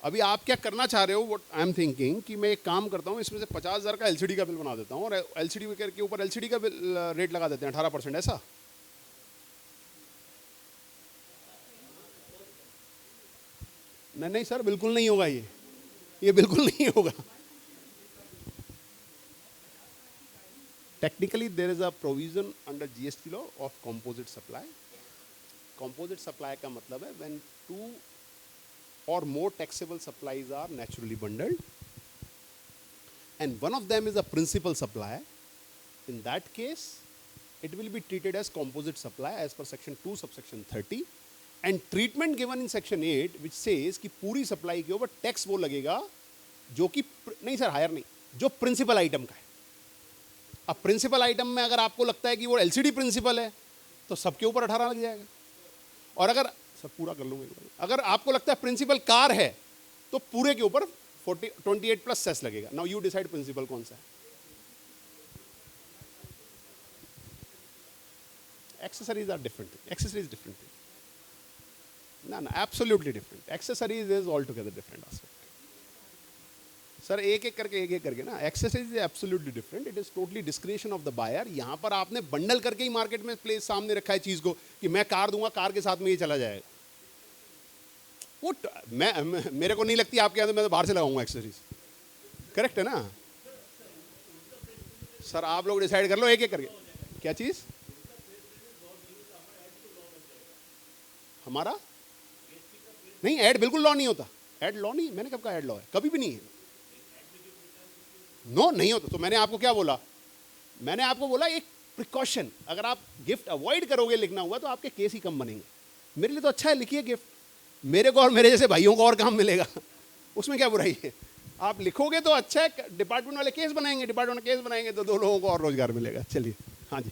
अभी आप क्या करना चाह रहे हो, व्हाट आई एम थिंकिंग, कि मैं एक काम करता हूं, इसमें से 50,000 का एलसीडी का बिल बना देता हूं और एलसीडी के ऊपर एलसीडी का बिल रेट लगा देते हैं 18%, ऐसा? नहीं नहीं सर, बिल्कुल नहीं होगा, ये बिल्कुल नहीं होगा। Technically, there is a provision under GST law of composite supply. Composite supply का मतलब है when two or more taxable supplies are naturally bundled, and one of them is a principal supply. In that case, it will be treated as composite supply as per section 2 subsection 30, and treatment given in section 8 which says कि पूरी supply के ऊपर टैक्स वो लगेगा जो कि नहीं सर, हायर नहीं, जो प्रिंसिपल आइटम का है। अब प्रिंसिपल आइटम में अगर आपको लगता है कि वो एलसीडी प्रिंसिपल है तो सबके ऊपर 18 लग जाएगा, और अगर सब पूरा कर लूँगा, अगर आपको लगता है प्रिंसिपल कार है तो पूरे के ऊपर 28 प्लस सेस लगेगा। नाउ यू डिसाइड प्रिंसिपल कौन सा है। Accessories are different, accessories different, ना absolutely different, accessories is all together different aspect. Sir एक एक करके ना, accessories is absolutely different, it is totally discretion of the buyer. यहाँ पर आपने बंडल करके ही मार्केट में प्लेस सामने रखा है चीज को कि मैं कार दूंगा, कार के साथ में ये चला जाएगा। वो मेरे को नहीं लगती आपके यहाँ, मैं तो बाहर से लगाऊंगा एक्सेसरीज, करेक्ट है ना सर? आप लोग डिसाइड कर लो एक एक करके। क्या चीज हमारा नहीं, ऐड बिल्कुल लॉ नहीं होता, ऐड लॉ नहीं, मैंने कब कहा ऐड लॉ है? कभी भी नहीं है, नो नहीं होता। तो मैंने आपको क्या बोला? मैंने आपको बोला एक प्रिकॉशन, अगर आप गिफ्ट अवॉइड करोगे लिखना हुआ तो आपके केस ही कम बनेंगे। मेरे लिए तो अच्छा है, लिखिए गिफ्ट, मेरे को और मेरे जैसे भाइयों को और काम मिलेगा, उसमें क्या बुराई है? आप लिखोगे तो अच्छा है, डिपार्टमेंट वाले केस बनाएंगे, डिपार्टमेंट केस बनाएंगे तो 2 लोगों को और रोजगार मिलेगा। चलिए, हाँ जी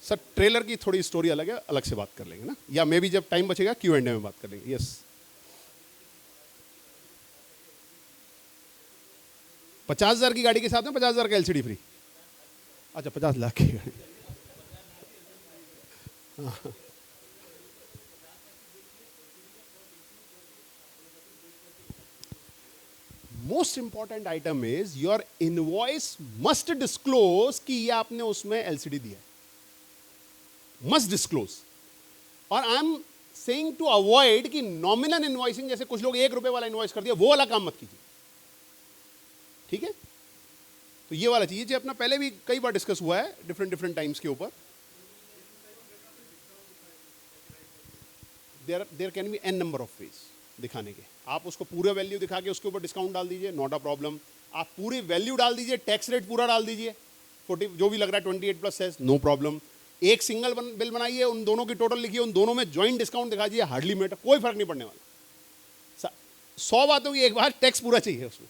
सर, ट्रेलर की थोड़ी स्टोरी अलग है, अलग से बात कर लेंगे ना, या मे बी जब टाइम बचेगा Q&A में बात कर लेंगे। यस, 50,000 की गाड़ी के साथ में 50,000 का एलसीडी फ्री। अच्छा, 50 लाख की गाड़ी, हाँ। Most important item is your invoice must disclose कि ये आपने उसमें एलसीडी दिया है, मस्ट डिस्क्लोज। और I am saying to avoid कि नॉमिनल इनवॉइसिंग, जैसे कुछ लोग 1 रुपए वाला इनवॉइस कर दिया, वो वाला काम मत कीजिए, ठीक है? तो ये वाला चीज अपना पहले भी कई बार डिस्कस हुआ है डिफरेंट टाइम्स के ऊपर। There can be n number of ways दिखाने के। आप उसको पूरा वैल्यू दिखा के उसके ऊपर डिस्काउंट डाल दीजिए, नॉट अ प्रॉब्लम। आप पूरी वैल्यू डाल दीजिए, टैक्स रेट पूरा डाल दीजिए, 40 जो भी लग रहा है 28 प्लस है, नो प्रॉब्लम। एक सिंगल बिल बनाइए, उन दोनों की टोटल लिखिए, उन दोनों में ज्वाइंट डिस्काउंट दिखा दीजिए, हार्डली मैटर, कोई फर्क नहीं पड़ने वाला। 100 बातों की एक बार टैक्स पूरा चाहिए उसमें,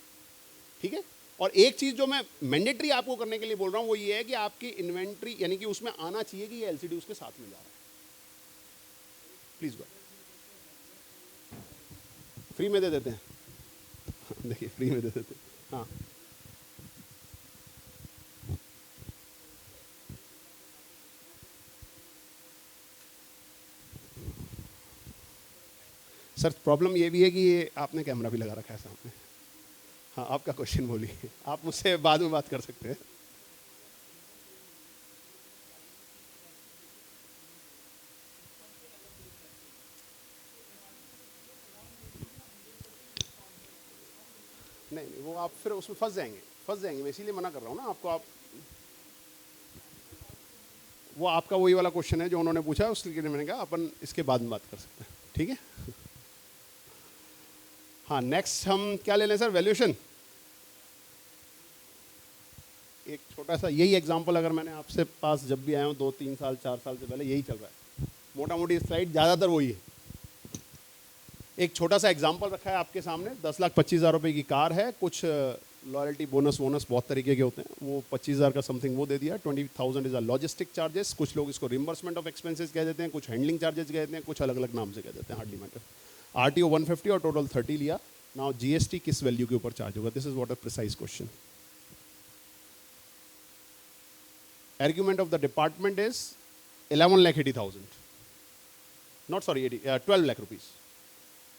ठीक है? और एक चीज जो मैं मैंडेटरी आपको करने के लिए बोल रहा हूं वो ये है कि आपकी इन्वेंट्री, यानी कि उसमें आना चाहिए कि ये एलसीडी उसके साथ में जा रहा है। प्लीज गो, फ्री में दे देते हैं, देखिए फ्री में दे देते हैं, हाँ। सर प्रॉब्लम ये भी है कि ये आपने कैमरा भी लगा रखा है सामने। हाँ, आपका क्वेश्चन बोलिए, आप मुझसे बाद में बात कर सकते हैं। नहीं, वो आप फिर उसमें फंस जाएंगे, मैं इसीलिए मना कर रहा हूँ ना आपको। आप वो आपका वही वाला क्वेश्चन है जो उन्होंने पूछा, उसके लिए मैंने कहा अपन इसके बाद में बात कर सकते हैं, ठीक है? हाँ, नेक्स्ट हम क्या ले लें सर? वैल्यूएशन। एक छोटा सा यही एग्जांपल अगर मैंने आपसे पास जब भी आया हूँ 2, 3 साल 4 साल से पहले, यही चल रहा है मोटा मोटी स्लाइड, ज़्यादातर वही है। एक छोटा सा एग्जांपल रखा है आपके सामने, 10,25,000 रुपये की कार है, कुछ लॉयल्टी बोनस वोनस बहुत तरीके के होते हैं, वो 25,000 का समथिंग वो दे दिया। 20,000 इज अ लॉजिस्टिक चार्जेस, कुछ लोग इसको रिम्बर्समेंट ऑफ एक्सपेंसेस कह देते हैं, कुछ हैंडलिंग चार्जेस कह देते हैं, कुछ अलग अलग नाम से कह देते हैं, हार्डली मैटर। आरटीओ 150 और टोटल 30 लिया। नाउ जीएसटी किस वैल्यू के ऊपर चार्ज होगा? This is what a precise question. Argument of the department is 11,80,000, not sorry 12 lakh rupees,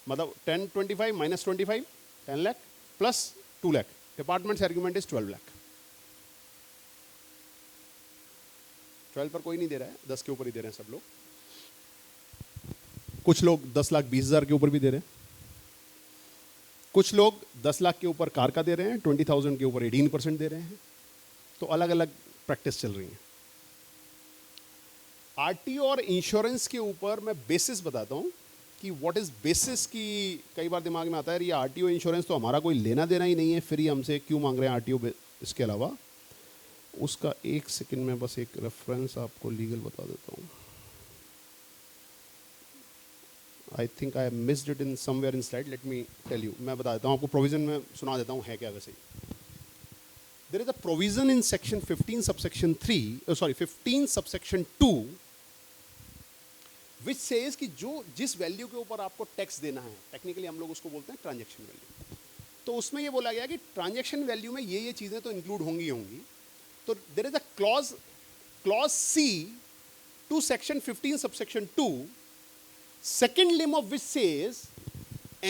मतलब 1025 minus 25 10 lakh plus 2 lakh. Departments argument is 12 lakh. 12 पर कोई नहीं दे रहा है, 10 के ऊपर ही दे रहे हैं सब लोग। कुछ लोग 10,20,000 के ऊपर भी दे रहे हैं, कुछ लोग 10 लाख के ऊपर कार का दे रहे हैं, 20,000 के ऊपर 18% दे रहे हैं। तो अलग अलग प्रैक्टिस चल रही है। आरटीओ और इंश्योरेंस के ऊपर मैं बेसिस बताता हूं कि व्हाट इज बेसिस की कई बार दिमाग में आता है ये आरटीओ इंश्योरेंस तो हमारा कोई लेना देना ही नहीं है, फिर ही हमसे क्यों मांग रहे हैं आरटीओ। इसके अलावा उसका एक सेकंड में बस एक रेफरेंस आपको लीगल बता देता हूं। I think I missed it in somewhere in slide, let me tell you. मैं बता देता हूं आपको, प्रोविजन में सुना देता हूं है क्या वैसे ही। There is a provision in section 15 subsection 3 sorry 15 subsection 2 which says कि जो जिस वैल्यू के ऊपर आपको टैक्स देना है, टेक्निकली हम लोग उसको बोलते हैं ट्रांजैक्शन वैल्यू। तो उसमें ये बोला गया कि ट्रांजैक्शन वैल्यू में ये चीजें तो इंक्लूड होंगी होंगी। तो there is a clause C to section 15 subsection 2 second limb of which says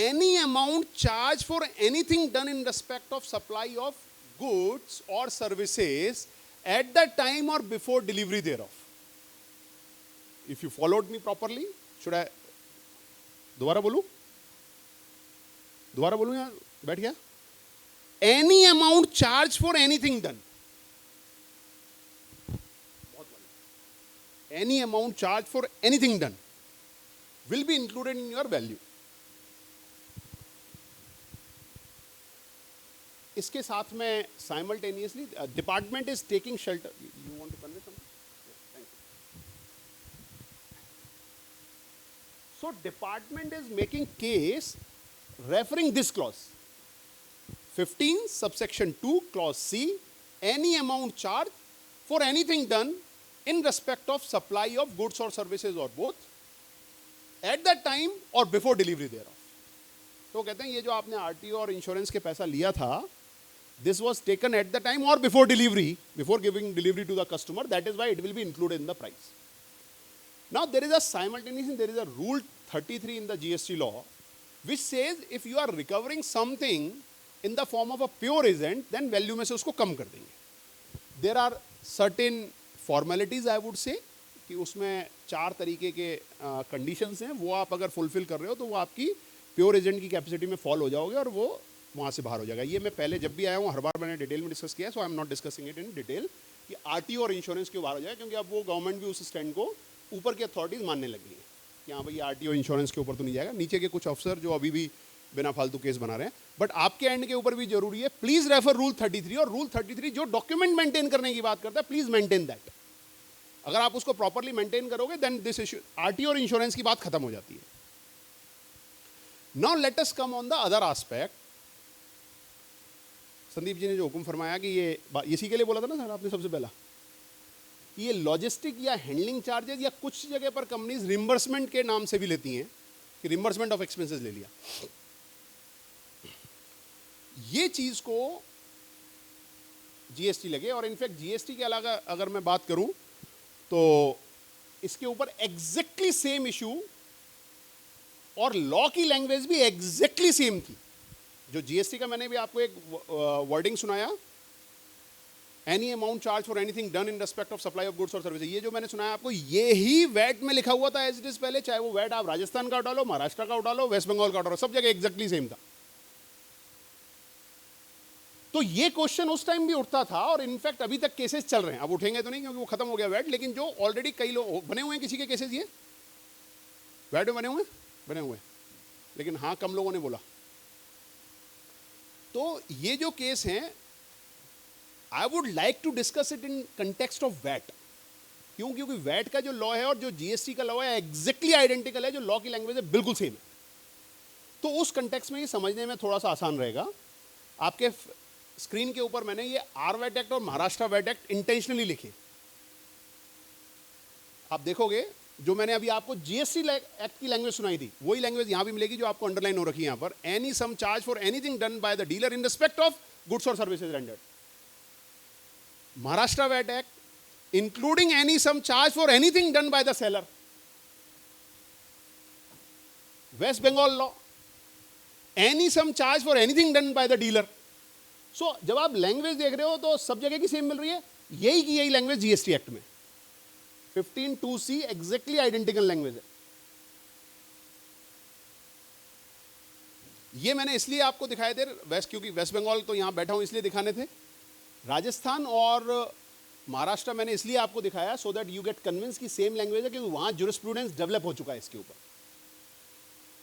any amount charged for anything done in respect of supply of goods or services at the time or before delivery thereof. If you followed me properly, should I दोबारा बोलूं या बैठ गया? Any amount charged for anything done. Any amount charged for anything done will be included in your value. इसके साथ में simultaneously department is taking shelter. You want to convey something? Yes, thank you. So department is making case referring this clause 15 subsection 2 clause C, any amount charged for anything done in respect of supply of goods or services or both at that time और बिफोर डिलीवरी देयर ऑफ। तो कहते हैं ये जो आपने आरटीओ और इंश्योरेंस के पैसा लिया था, this was taken at the time और before delivery, before giving delivery to the customer, that is why it will be included in the price. Now there is a simultaneously there is a rule 33 in the GST law which says if you are recovering something in the form of a pure agent then value में से उसको कम कर देंगे। There are certain formalities I would say कि उसमें 4 तरीके के कंडीशंस हैं, वो आप अगर फुलफिल कर रहे हो तो वो आपकी प्योर एजेंट की कैपेसिटी में फॉल हो जाओगे और वो वहाँ से बाहर हो जाएगा। ये मैं पहले जब भी आया हूँ हर बार मैंने डिटेल में डिस्कस किया, so I am not discussing it in detail कि आरटीओ और इंश्योरेंस क्यों बाहर हो जाएगा, क्योंकि अब वो गवर्नमेंट भी उस स्टैंड को ऊपर की अथॉरिटीज मानने लगी हैं कि हाँ भाई आरटीओ इंश्योरेंस के ऊपर तो नहीं जाएगा। नीचे के कुछ अफसर जो अभी भी बिना फालतू केस बना रहे हैं, बट आपके एंड के ऊपर भी जरूरी है। प्लीज रेफर रूल 33, और रूल 33 जो डॉक्यूमेंट मेंटेन करने की बात करता है, प्लीज मेंटेन दैट। अगर आप उसको प्रॉपर्ली मेंटेन करोगे देन दिस इशू आरटीओ और इंश्योरेंस की बात खत्म हो जाती है। Now let us come on the other aspect. Sandeep ji ने जो हुक्म फरमाया कि ये इसी के लिए बोला था ना सर आपने सबसे पहला कि ये लॉजिस्टिक या हैंडलिंग चार्जेस या कुछ जगह पर कंपनीज रिम्बर्समेंट के नाम से भी लेती हैं कि रिम्बर्समेंट ऑफ एक्सपेंसेस ले लिया। ये चीज को जीएसटी लगे, और इनफैक्ट जीएसटी के अलावा अगर मैं बात करूं तो इसके ऊपर एग्जैक्टली सेम इशू और लॉ की लैंग्वेज भी एग्जैक्टली सेम थी। जो जीएसटी का मैंने भी आपको एक वर्डिंग सुनाया, any amount charge for anything done in respect of supply of goods और सर्विसेज, ये जो मैंने सुनाया आपको, ये ही वैट में लिखा हुआ था एज इट इज पहले, चाहे वो वैट आप राजस्थान का उठा लो, महाराष्ट्र का उठा लो, वेस्ट बंगाल का उठा लो, सब जगह एग्जैक्टली सेम था। तो ये क्वेश्चन उस टाइम भी उठता था, और इनफैक्ट अभी तक केसेस चल रहे हैं। अब उठेंगे तो नहीं क्योंकि वो खत्म हो गया वैट, लेकिन जो ऑलरेडी कई लोग बने हुए हैं, किसी के केसेस ये वैट में बने हुए, लेकिन हाँ कम लोगों ने बोला। तो ये जो केस हैं, I would like to discuss it in context of VAT. क्यों? क्योंकि वैट का जो लॉ है और जो जीएसटी का लॉ है एग्जैक्टली आइडेंटिकल है, जो लॉ की लैंग्वेज है बिल्कुल सेम है। तो उस कंटेक्स्ट में ये समझने में थोड़ा सा आसान रहेगा। आपके स्क्रीन के ऊपर मैंने ये आरवैट एक्ट और महाराष्ट्र वैट एक्ट इंटेंशनली लिखे। आप देखोगे जो मैंने अभी आपको जीएसटी एक्ट की लैंग्वेज सुनाई थी, वही लैंग्वेज यहां भी मिलेगी जो आपको अंडरलाइन हो रखी है यहां पर। Any sum charge for anything done by the dealer in respect of goods और services rendered. Maharashtra VAT act including any sum charge for anything done by the seller. West Bengal law any sum charge for anything done by the dealer. So जब आप लैंग्वेज देख रहे हो तो सब जगह की सेम मिल रही है, यही की यही लैंग्वेज जीएसटी एक्ट में 15(2)(c) एग्जैक्टली आइडेंटिकल लैंग्वेज है। ये मैंने इसलिए आपको दिखाए थे क्योंकि वेस्ट बंगाल तो यहां बैठा हूं इसलिए दिखाने थे, राजस्थान और महाराष्ट्र मैंने इसलिए आपको दिखाया so that you get convince की सेम लैंग्वेज है, क्योंकि वहां ज्यूरिस्प्रूडेंस डेवलप हो चुका है इसके ऊपर,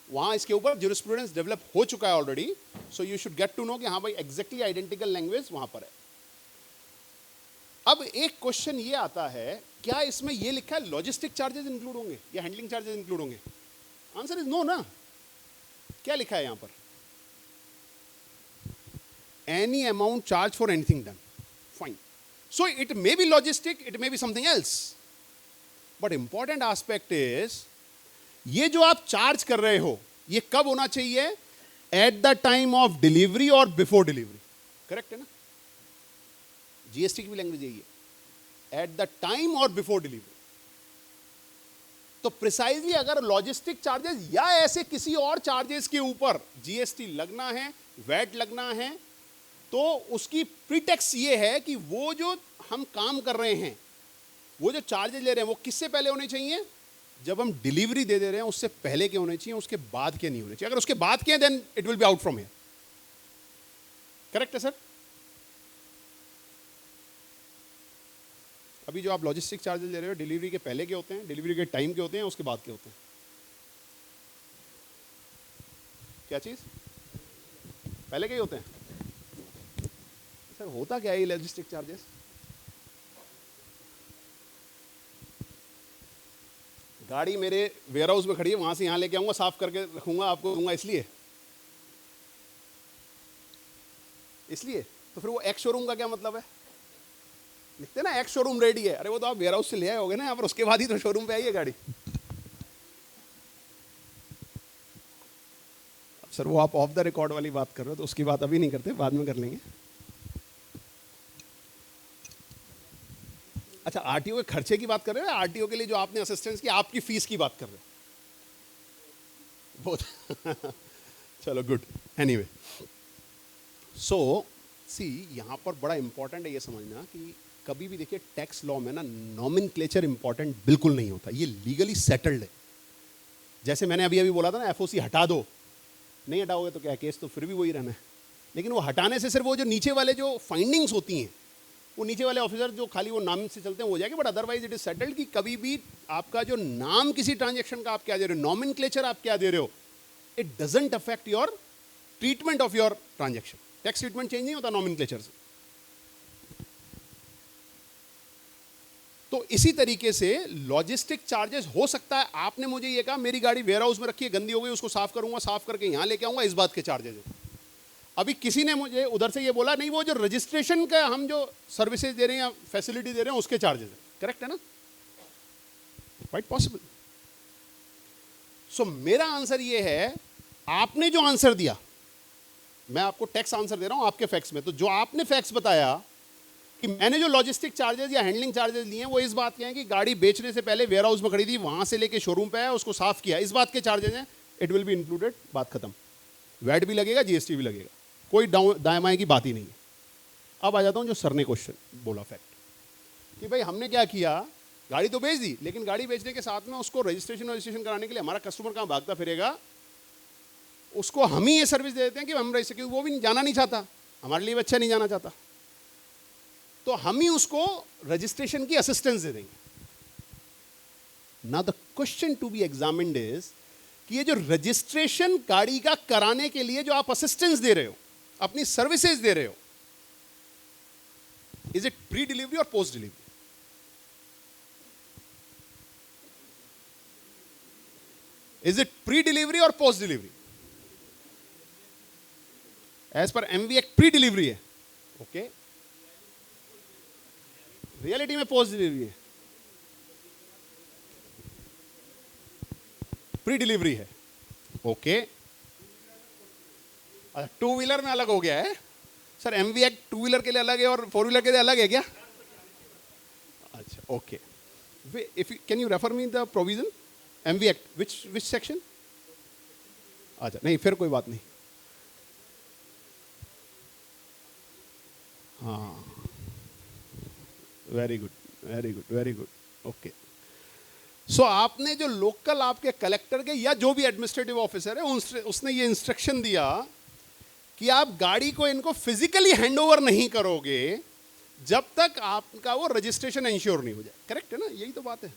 वहां इसके ऊपर ज्यूरिस्प्रूडेंस डेवलप हो चुका है already. So you should get to know कि हाँ भाई एग्जैक्टली आइडेंटिकल लैंग्वेज वहां पर है। अब एक क्वेश्चन ये आता है, क्या इसमें ये लिखा है लॉजिस्टिक चार्जेस इंक्लूड होंगे या हैंडलिंग चार्जेस इंक्लूड होंगे? आंसर इज नो ना। क्या लिखा है यहां पर? Any amount charge for anything done, fine. So it may be logistic, it may be something else, but important aspect is ये जो आप चार्ज कर रहे हो ये कब होना चाहिए? Eight the time of delivery और बिफोर डिलीवरी। करेक्ट है ना? जीएसटी की भी लैंग्वेज यही है, एट द टाइम और बिफोर डिलीवरी। तो प्रिसाइजली अगर लॉजिस्टिक चार्जेस या ऐसे किसी और चार्जेस के ऊपर जीएसटी लगना है, वैट लगना है, तो उसकी प्रीटेक्स ये है कि वो जो हम काम कर रहे हैं, वो जो चार्जेस ले रहे हैं वो किससे पहले होने चाहिए? जब हम डिलीवरी दे रहे हैं उससे पहले के होने चाहिए, उसके बाद के नहीं होने चाहिए। अगर उसके बाद के हैं then it will be out from here. Correct है सर? अभी जो आप लॉजिस्टिक चार्जेस ले रहे हो डिलीवरी के पहले के होते हैं, डिलीवरी के टाइम के होते हैं, उसके बाद के होते हैं? क्या चीज? पहले के ही होते हैं। सर होता क्या है ये लॉजिस्टिक चार्जेस? गाड़ी मेरे वेयर हाउस में खड़ी है, वहां से यहां लेके आऊंगा, साफ करके रखूंगा, आपको दूंगा, इसलिए तो फिर वो एक्स शोरूम का क्या मतलब है? लिखते ना एक्स शोरूम रेडी है, अरे वो तो आप वेयर हाउस से ले आए होगे ना यहाँ पर, उसके बाद ही तो शोरूम पे आई है गाड़ी। सर वो आप ऑफ द रिकॉर्ड वाली बात कर रहे हो तो उसकी बात अभी नहीं करते, बाद में कर लेंगे। अच्छा, आरटीओ के खर्चे की बात कर रहे हो, आरटीओ के लिए जो आपने असिस्टेंस की आपकी फीस की बात कर रहे हो? बहुत चलो गुड। एनीवे, सो सी यहां पर बड़ा इंपॉर्टेंट है ये समझना कि कभी भी देखिए टैक्स लॉ में ना नॉमेनक्लेचर इंपॉर्टेंट बिल्कुल नहीं होता, ये लीगली सेटल्ड है। जैसे मैंने अभी अभी बोला था ना एफओसी हटा दो, नहीं हटाओगे तो क्या केस तो फिर भी वही रहना है, लेकिन वो हटाने से सिर्फ वो जो नीचे वाले जो फाइंडिंग्स होती हैं वो नीचे वाले ऑफिसर जो खाली वो नाम से चलते हैं वो हो जाएंगे, but otherwise it is settled कि कभी भी आपका जो नाम किसी ट्रांजेक्शन का आप क्या दे रहे हो, नॉमेनक्लेचर आप क्या दे रहे हो, it doesn't affect your treatment of your transaction. Tax treatment change नहीं होता नॉमेनक्लेचर से। तो इसी तरीके से लॉजिस्टिक चार्जेस हो सकता है, आपने मुझे ये कहा मेरी गाड़ी वेयर हाउस में रखी है, गंदी हो गई, उसको साफ करूंगा, साफ करके यहां लेके आऊंगा, इस बात के चार्जेस है। अभी किसी ने मुझे उधर से ये बोला नहीं वो जो रजिस्ट्रेशन का हम जो सर्विसेज दे रहे हैं या फैसिलिटी दे रहे हैं उसके चार्जेस है। करेक्ट है ना? Quite possible. सो मेरा आंसर ये है, आपने जो आंसर दिया, मैं आपको टैक्स आंसर दे रहा हूं आपके फैक्ट्स में, तो जो आपने फैक्ट्स बताया कि मैंने जो लॉजिस्टिक चार्जेस या हैंडलिंग चार्जेस लिए हैं वो इस बात के हैं कि गाड़ी बेचने से पहले वेयर हाउस में खड़ी थी, वहां से लेके शोरूम पे आया, उसको साफ किया, इस बात के चार्जेस हैं, इट विल बी इंक्लूडेड, बात खत्म। वैट भी लगेगा, जीएसटी भी लगेगा, कोई दाएं बाएं की बात ही नहीं है। अब आ जाता हूं जो सर ने क्वेश्चन बोला फैक्ट कि भाई हमने क्या किया, गाड़ी तो बेच दी, लेकिन गाड़ी बेचने के साथ में उसको रजिस्ट्रेशन कराने के लिए हमारा कस्टमर कहाँ भागता फिरेगा, उसको हम ही ये सर्विस दे देते हैं कि हम रजिस्टर, क्योंकि वो भी जाना नहीं चाहता, हमारे लिए अच्छा नहीं जाना चाहता, तो हम ही उसको रजिस्ट्रेशन की असिस्टेंस दे देंगे। Now the question to be examined is कि ये जो रजिस्ट्रेशन गाड़ी का कराने के लिए जो आप असिस्टेंस दे रहे हो, अपनी सर्विसेज दे रहे हो, इज इट प्री डिलीवरी और post delivery? Is it pre delivery और post delivery? As per MV act pre delivery है, ओके, रियलिटी में पोस्ट डिलीवरी है, प्री डिलीवरी है। ओके, टू व्हीलर में अलग हो गया है sir. MV act two wheeler के लिए अलग है और फोर व्हीलर के लिए अलग है क्या? अच्छा, okay. If can you refer me the provision MV act, which section? अच्छा, नहीं फिर कोई बात नहीं। हाँ, very good, very good, very good, okay. So आपने जो लोकल आपके कलेक्टर के या जो भी एडमिनिस्ट्रेटिव ऑफिसर है उसने ये इंस्ट्रक्शन दिया कि आप गाड़ी को इनको फिजिकली हैंडओवर नहीं करोगे जब तक आपका वो रजिस्ट्रेशन इंश्योर नहीं हो जाए। करेक्ट है ना? यही तो बात है।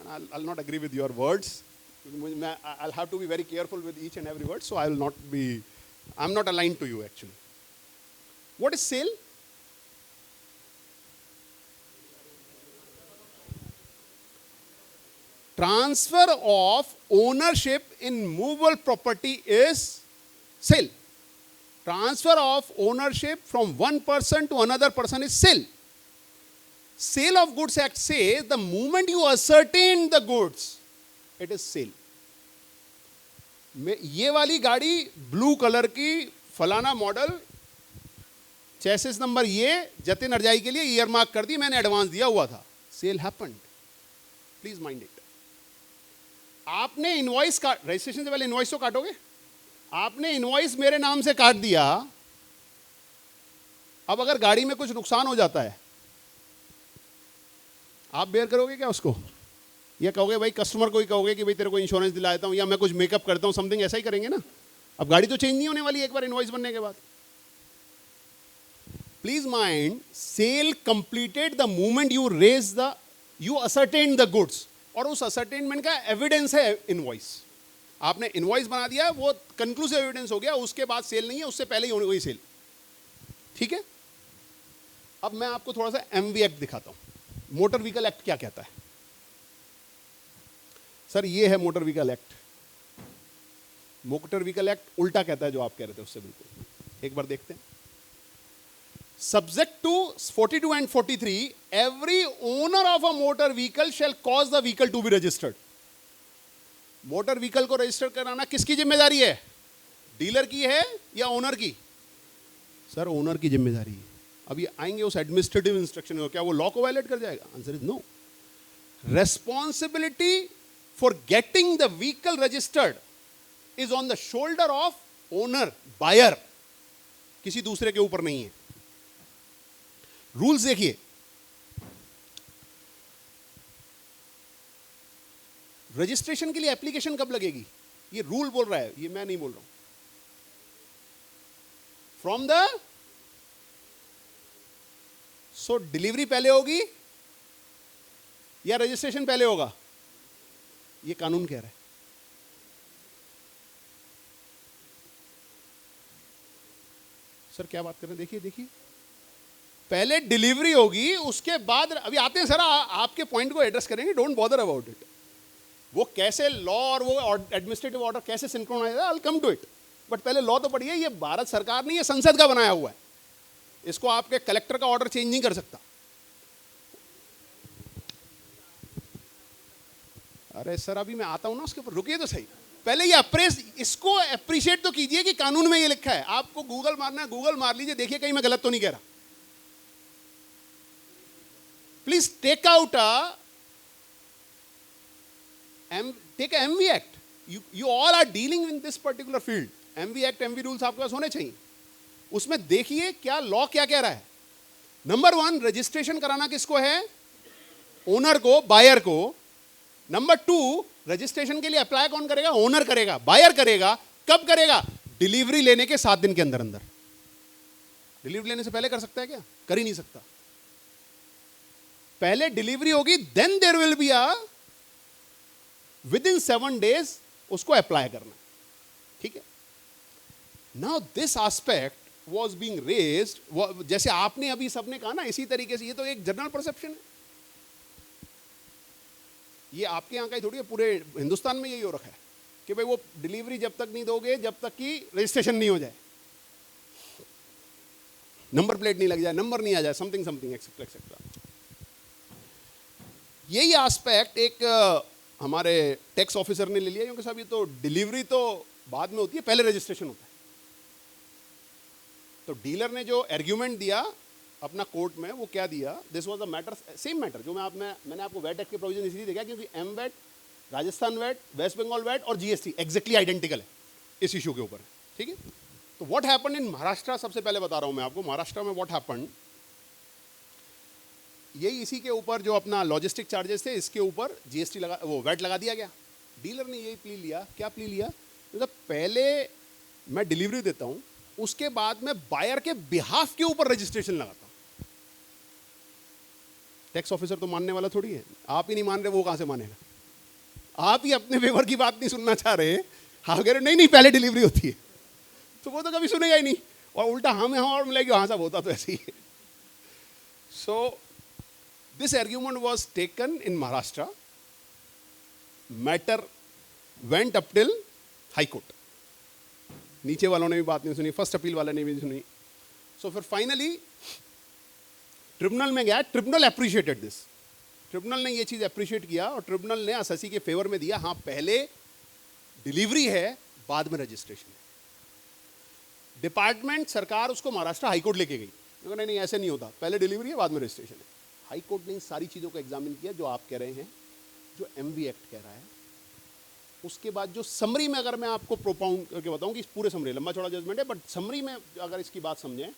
I'll not agree with your words. I'll have to be very careful with each and every word, so I will not be, I'm not aligned to you actually. What is sale? Transfer of ownership in movable property is sale. Transfer of ownership from one person to another person is sale. Sale of Goods Act says the moment you ascertain the goods, it is sale. ये वाली गाड़ी ब्लू कलर की फलाना मॉडल, चेसिस नंबर ये जतिन हरजाई के लिए ईयर मार्क कर दी, मैंने एडवांस दिया हुआ था, sale happened. Please mind it. आपने इनवॉइस काट, रजिस्ट्रेशन से पहले इनवॉइस तो काटोगे। आपने इनवॉइस मेरे नाम से काट दिया, अब अगर गाड़ी में कुछ नुकसान हो जाता है आप बेयर करोगे क्या उसको? या कहोगे भाई कस्टमर को ही कहोगे कि भाई तेरे को इंश्योरेंस दिला देता हूं या मैं कुछ मेकअप करता हूं, समथिंग ऐसा ही करेंगे ना। अब गाड़ी तो चेंज नहीं होने वाली एक बार इनवॉइस बनने के बाद। Please mind, sale completed the moment you raise the, you ascertain the goods, और उस असर्टेनमेंट का एविडेंस है इनवॉइस। आपने इनवॉइस बना दिया, वो कंक्लूसिव एविडेंस हो गया, उसके बाद सेल नहीं है, उससे पहले ही होने गई सेल। ठीक है, अब मैं आपको थोड़ा सा एमवी एक्ट दिखाता हूं। मोटर व्हीकल एक्ट क्या कहता है? सर ये है motor vehicle act. Motor vehicle act उल्टा कहता है जो आप कह रहे थे उससे बिल्कुल। एक बार देखते हैं। Subject to 42 and 43, every owner of a motor vehicle shall cause the vehicle to be registered. Motor vehicle को रजिस्टर कराना किसकी जिम्मेदारी है? डीलर की है या ओनर की? सर ओनर की जिम्मेदारी है। अभी आएंगे उस एडमिनिस्ट्रेटिव इंस्ट्रक्शन को, क्या वो लॉ को वायलेट कर जाएगा? Answer is no. Responsibility for getting the vehicle registered is on the shoulder of owner, buyer, किसी दूसरे के ऊपर नहीं है। रूल्स देखिए, रजिस्ट्रेशन के लिए एप्लीकेशन कब लगेगी? ये रूल बोल रहा है, ये मैं नहीं बोल रहा हूं। फ्रॉम द, सो डिलीवरी पहले होगी या रजिस्ट्रेशन पहले होगा? ये कानून कह रहा है। सर क्या बात कर रहे हैं? देखिए देखिए, पहले डिलीवरी होगी, उसके बाद, अभी आते हैं सर आपके पॉइंट को एड्रेस करेंगे, डोंट बॉदर अबाउट इट। वो कैसे लॉ और वो एडमिनिस्ट्रेटिव ऑर्डर कैसे सिंक्रोनाइज है, I will come to it. But पहले लॉ तो पढ़िए, ये भारत सरकार ने, ये संसद का बनाया हुआ है, इसको आपके कलेक्टर का ऑर्डर चेंज नहीं कर सकता। अरे सर अभी मैं आता हूं ना उसके ऊपर, रुकिए तो सही। पहले ये इसको अप्रिशिएट तो कीजिए कि कानून में ये लिखा है। आपको गूगल मारना है, गूगल मार लीजिए, देखिए कहीं मैं गलत तो नहीं कह रहा। Please take out take a MV Act. You all are dealing in this particular field. MV Act, MV rules आपके पास होने चाहिए। उसमें देखिए क्या लॉ क्या कह रहा है। नंबर 1, रजिस्ट्रेशन कराना किसको है? ओनर को, बायर को। नंबर 2, रजिस्ट्रेशन के लिए अप्लाई कौन करेगा? ओनर करेगा, बायर करेगा। कब करेगा? डिलीवरी लेने के 7 दिन के अंदर अंदर। डिलीवरी लेने से पहले कर सकता है क्या? कर ही नहीं सकता। पहले डिलीवरी होगी, then there will be a, within 7 days उसको अप्लाई करना। ठीक है, now this aspect was being raised, जैसे आपने अभी सबने कहा ना, इसी तरीके से ये तो एक जनरल परसेप्शन है। ये आपके यहाँ का ही थोड़ी है, पूरे हिंदुस्तान में यही हो रखा है कि भाई वो डिलीवरी जब तक नहीं दोगे जब तक कि रजिस्ट्रेशन नहीं हो जाए। नंबर प्लेट नहीं लग जाए, नंबर नहीं आ जाए, समथिंग समथिंग एक्सेट्रा एक्सेट्रा। यही एस्पेक्ट एक हमारे टैक्स ऑफिसर ने ले लिया, क्योंकि साहब ये तो डिलीवरी तो बाद में होती है, पहले रजिस्ट्रेशन होता है। तो डीलर ने जो आर्ग्यूमेंट दिया अपना कोर्ट में, वो क्या दिया, this was the matter, same matter जो मैंने आपको वैट एक्ट के प्रोविजन इसलिए देखा क्योंकि M VAT, Rajasthan VAT, West Bengal VAT और जीएसटी एग्जैक्टली आइडेंटिकल है इस इशू के ऊपर, ठीक है। तो व्हाट हैपेंड इन महाराष्ट्र, सबसे पहले बता रहा हूं मैं आपको महाराष्ट्र में व्हाट हैपेंड। यही इसी के ऊपर जो अपना लॉजिस्टिक चार्जेस थे, इसके ऊपर जीएसटी लगा, वो वैट लगा दिया गया। डीलर ने यही प्ली लिया, क्या प्ली लिया, मतलब पहले मैं डिलीवरी देता हूं, उसके बाद मैं बायर के बिहाफ के ऊपर रजिस्ट्रेशन लगाता हूं। टैक्स ऑफिसर तो मानने वाला थोड़ी है, आप ही नहीं मान रहे, वो कहां से मानेगा। आप ही अपने फेवर की बात नहीं सुनना चाह रहे, हाँ कह रहे नहीं नहीं पहले डिलीवरी होती है, तो वो तो कभी सुनेगा ही नहीं, और उल्टा हम और मिलेगी, हाँ साहब होता तो ऐसे ही है। So this argument was taken in Maharashtra, matter went up till high court, नीचे वालों ने भी बात नहीं सुनी, फर्स्ट अपील वाले ने भी नहीं सुनी। सो फिर फाइनली ट्रिब्यूनल में गया, ट्रिब्यूनल अप्रिशिएटेड दिस, ट्रिब्यूनल ने ये चीज अप्रिशिएट किया और ट्रिब्यूनल ने एसएससी के फेवर में दिया, हाँ पहले डिलीवरी है बाद में रजिस्ट्रेशन है। डिपार्टमेंट सरकार उसको महाराष्ट्र हाईकोर्ट लेके गई, नहीं नहीं ऐसे नहीं होता, पहले डिलीवरी है बाद में रजिस्ट्रेशन है। हाईकोर्ट ने इन सारी चीज़ों को एग्जामिन किया जो आप कह रहे हैं, जो एमवी एक्ट कह रहा है। उसके बाद जो समरी में अगर मैं आपको प्रोपाउंड करके बताऊं कि पूरे समरी, लंबा चौड़ा जजमेंट है बट समरी में अगर इसकी बात समझें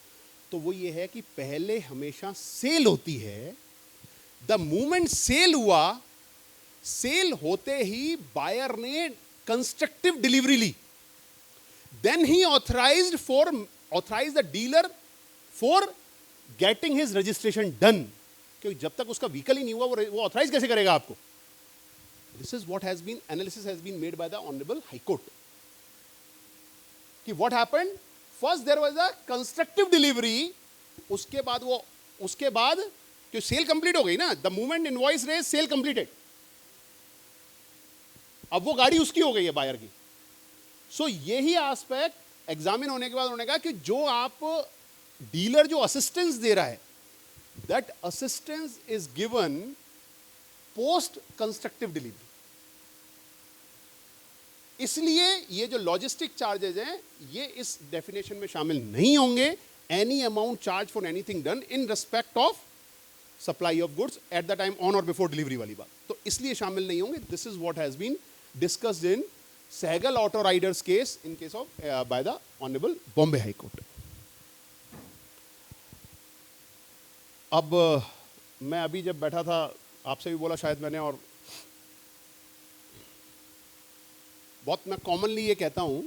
तो वो ये है कि पहले हमेशा सेल होती है, द मोमेंट सेल हुआ, सेल होते ही बायर ने कंस्ट्रक्टिव डिलीवरी ली, देन ही authorised the dealer for getting his registration done, क्योंकि जब तक उसका व्हीकल ही नहीं हुआ वो ऑथराइज कैसे करेगा आपको। This is what has been, analysis has been made by the Honorable High Court. कि what happened? First there was a constructive delivery, उसके बाद जो सेल कंप्लीट हो गई ना, the moment invoice raised, sale completed, अब वो गाड़ी उसकी हो गई है बायर की। सो यही एस्पेक्ट एग्जामिन होने के बाद उन्होंने कहा कि जो आप डीलर जो असिस्टेंस दे रहा है, that assistance is given post constructive delivery. इसलिए ये जो लॉजिस्टिक चार्जेस हैं ये इस डेफिनेशन में शामिल नहीं होंगे। Any amount charge for anything done in respect of supply of goods at the time on और बिफोर डिलीवरी वाली बात, तो इसलिए शामिल नहीं होंगे। This is what has been discussed in Sehgal auto riders case in case of by the honourable Bombay High Court. अब मैं अभी जब बैठा था, आपसे भी बोला शायद मैंने, और बहुत मैं कॉमनली ये कहता हूं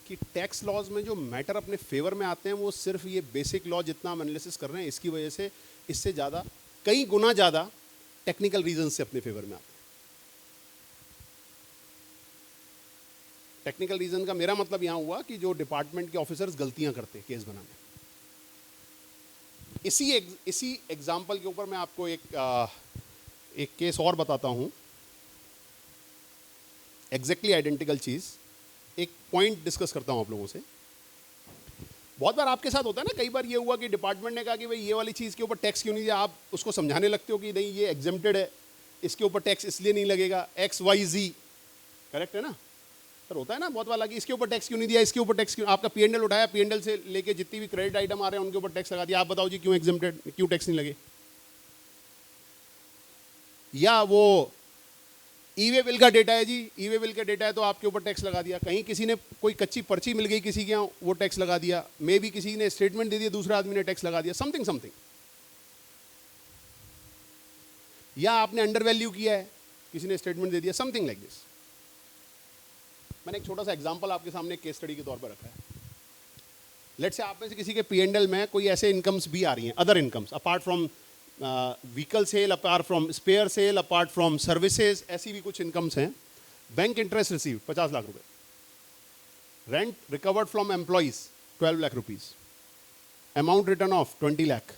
कि टैक्स लॉज में जो मैटर अपने फेवर में आते हैं वो सिर्फ ये बेसिक लॉ जितना हम एनालिसिस कर रहे हैं इसकी वजह से इससे ज़्यादा, कई गुना ज़्यादा टेक्निकल रीजन से अपने फेवर में आते हैं। टेक्निकल रीजन का मेरा मतलब यहां हुआ कि जो डिपार्टमेंट के ऑफिसर्स गलतियां करते हैं केस बनाने। इसी एग्जाम्पल के ऊपर मैं आपको एक केस और बताता हूं, एग्जैक्टली आइडेंटिकल चीज, एक पॉइंट डिस्कस करता हूं आप लोगों से। बहुत बार आपके साथ होता है ना, कई बार ये हुआ कि डिपार्टमेंट ने कहा कि भाई ये वाली चीज़ के ऊपर टैक्स क्यों नहीं दिया, आप उसको समझाने लगते हो कि नहीं ये एग्जेम्प्टेड है, इसके ऊपर टैक्स इसलिए नहीं लगेगा, XYZ, करेक्ट है ना सर, होता है ना बहुत बार कि इसके ऊपर टैक्स क्यों नहीं दिया, इसके ऊपर टैक्स क्यों, आपका P&L उठाया, P&L से लेके जितनी भी क्रेडिट आइटम आ रहे हैं उनके ऊपर टैक्स लगा दिया, आप बताओ जी क्यों एग्जेम्प्टेड, क्यों टैक्स नहीं लगे। या वो ई-वे बिल का डेटा है जी, ई-वे बिल का डेटा है तो आपके ऊपर टैक्स लगा दिया, कहीं किसी ने कोई कच्ची पर्ची मिल गई किसी के यहाँ वो टैक्स लगा दिया, मे भी किसी ने स्टेटमेंट दे दिया दूसरे आदमी ने टैक्स लगा दिया, समथिंग समथिंग। या आपने अंडर वैल्यू किया है, किसी ने स्टेटमेंट दे दिया, समथिंग लाइक दिस। मैंने एक छोटा सा एग्जांपल आपके सामने केस स्टडी के तौर पर रखा है। लेट्स से आप में से किसी के P&L में कोई ऐसे इनकम्स भी आ रही हैं, other incomes apart from vehicle sale, apart from spare sale, apart from services, ऐसी भी कुछ इनकम्स हैं। बैंक इंटरेस्ट रिसीव 50 लाख रुपए, rent recovered from employees 12 lakh rupees, amount return of 20 lakh,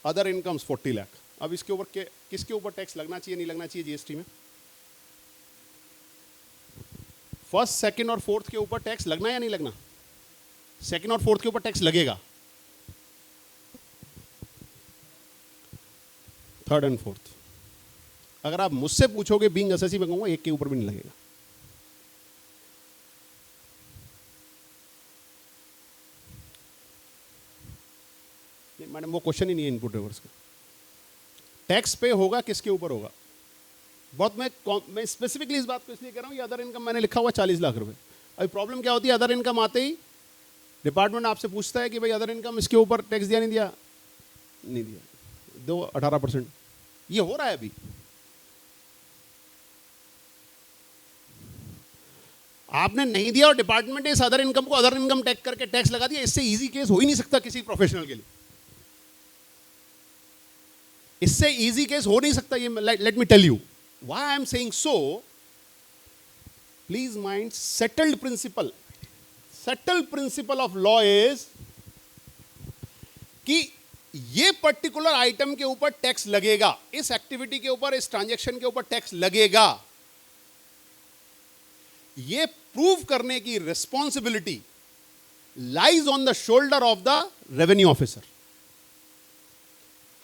other incomes 40 lakh. अब इसके ऊपर किसके ऊपर टैक्स लगना चाहिए नहीं लगना चाहिए जीएसटी में? फर्स्ट, सेकंड और फोर्थ के ऊपर टैक्स लगना या नहीं लगना? सेकंड और फोर्थ के ऊपर टैक्स लगेगा, थर्ड एंड फोर्थ। अगर आप मुझसे पूछोगे बीइंग एसएससी, मैं कहूंगा एक के ऊपर भी नहीं लगेगा। मैडम वो क्वेश्चन ही नहीं है इनपुट रिवर्स का। टैक्स पे होगा किसके ऊपर होगा? बहुत मैं स्पेसिफिकली इस बात को इसलिए कह रहा हूँ, ये अदर इनकम मैंने लिखा हुआ 40 लाख रुपए। अभी प्रॉब्लम क्या होती है, अदर इनकम आते ही डिपार्टमेंट आपसे पूछता है कि भाई अदर इनकम इसके ऊपर टैक्स दिया नहीं दिया, नहीं दिया, दो 18%। ये हो रहा है अभी। आपने नहीं दिया और डिपार्टमेंट ने इस अदर इनकम को अदर इनकम टैक्स करके टैक्स लगा दिया। इससे इजी केस हो ही नहीं सकता किसी प्रोफेशनल के लिए। इससे इजी केस हो नहीं सकता। ये let me tell you why I am saying so. Please mind settled principle. Settled principle of law is कि ये पर्टिकुलर आइटम के ऊपर टैक्स लगेगा, इस एक्टिविटी के ऊपर, इस ट्रांजैक्शन के ऊपर टैक्स लगेगा। ये प्रूव करने की responsibility lies on the shoulder of the revenue officer.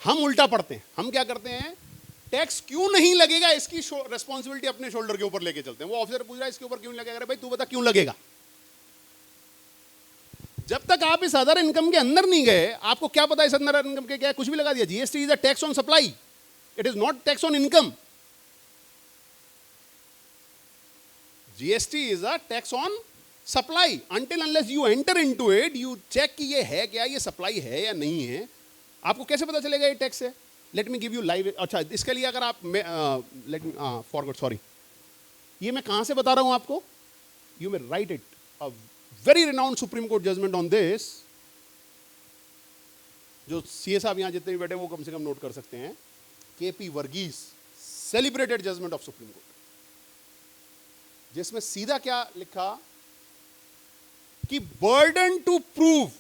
हम उल्टा पढ़ते हैं। हम क्या करते हैं, टैक्स क्यों नहीं लगेगा इसकी रिस्पॉन्सिबिलिटी अपने शोल्डर के ऊपर लेके चलते हैं। वो ऑफिसर पूछ रहा है इसके ऊपर क्यों नहीं लगेगा, भाई तू बता क्यों लगेगा। जब तक आप इस अदर इनकम के अंदर नहीं गए, आपको क्या पता इस अदर इनकम के क्या है, कुछ भी लगा दिया। GST is a tax on supply, it is not tax on income. GST is a tax on supply. Until unless you enter into it, you check कि ये है क्या, ये सप्लाई है या नहीं है। आपको कैसे पता चलेगा ये टैक्स है? Let me give you live. अच्छा, इसके लिए अगर आप लेट मी फॉरगॉट, सॉरी, ये मैं कहां से बता रहा हूं आपको? You may write it, a very renowned Supreme Court judgement on this. जो सीए साहब यहां जितने भी बैठे वो कम से कम नोट कर सकते हैं। K P Varghese, celebrated judgement of Supreme Court, जिसमें सीधा क्या लिखा कि burden to prove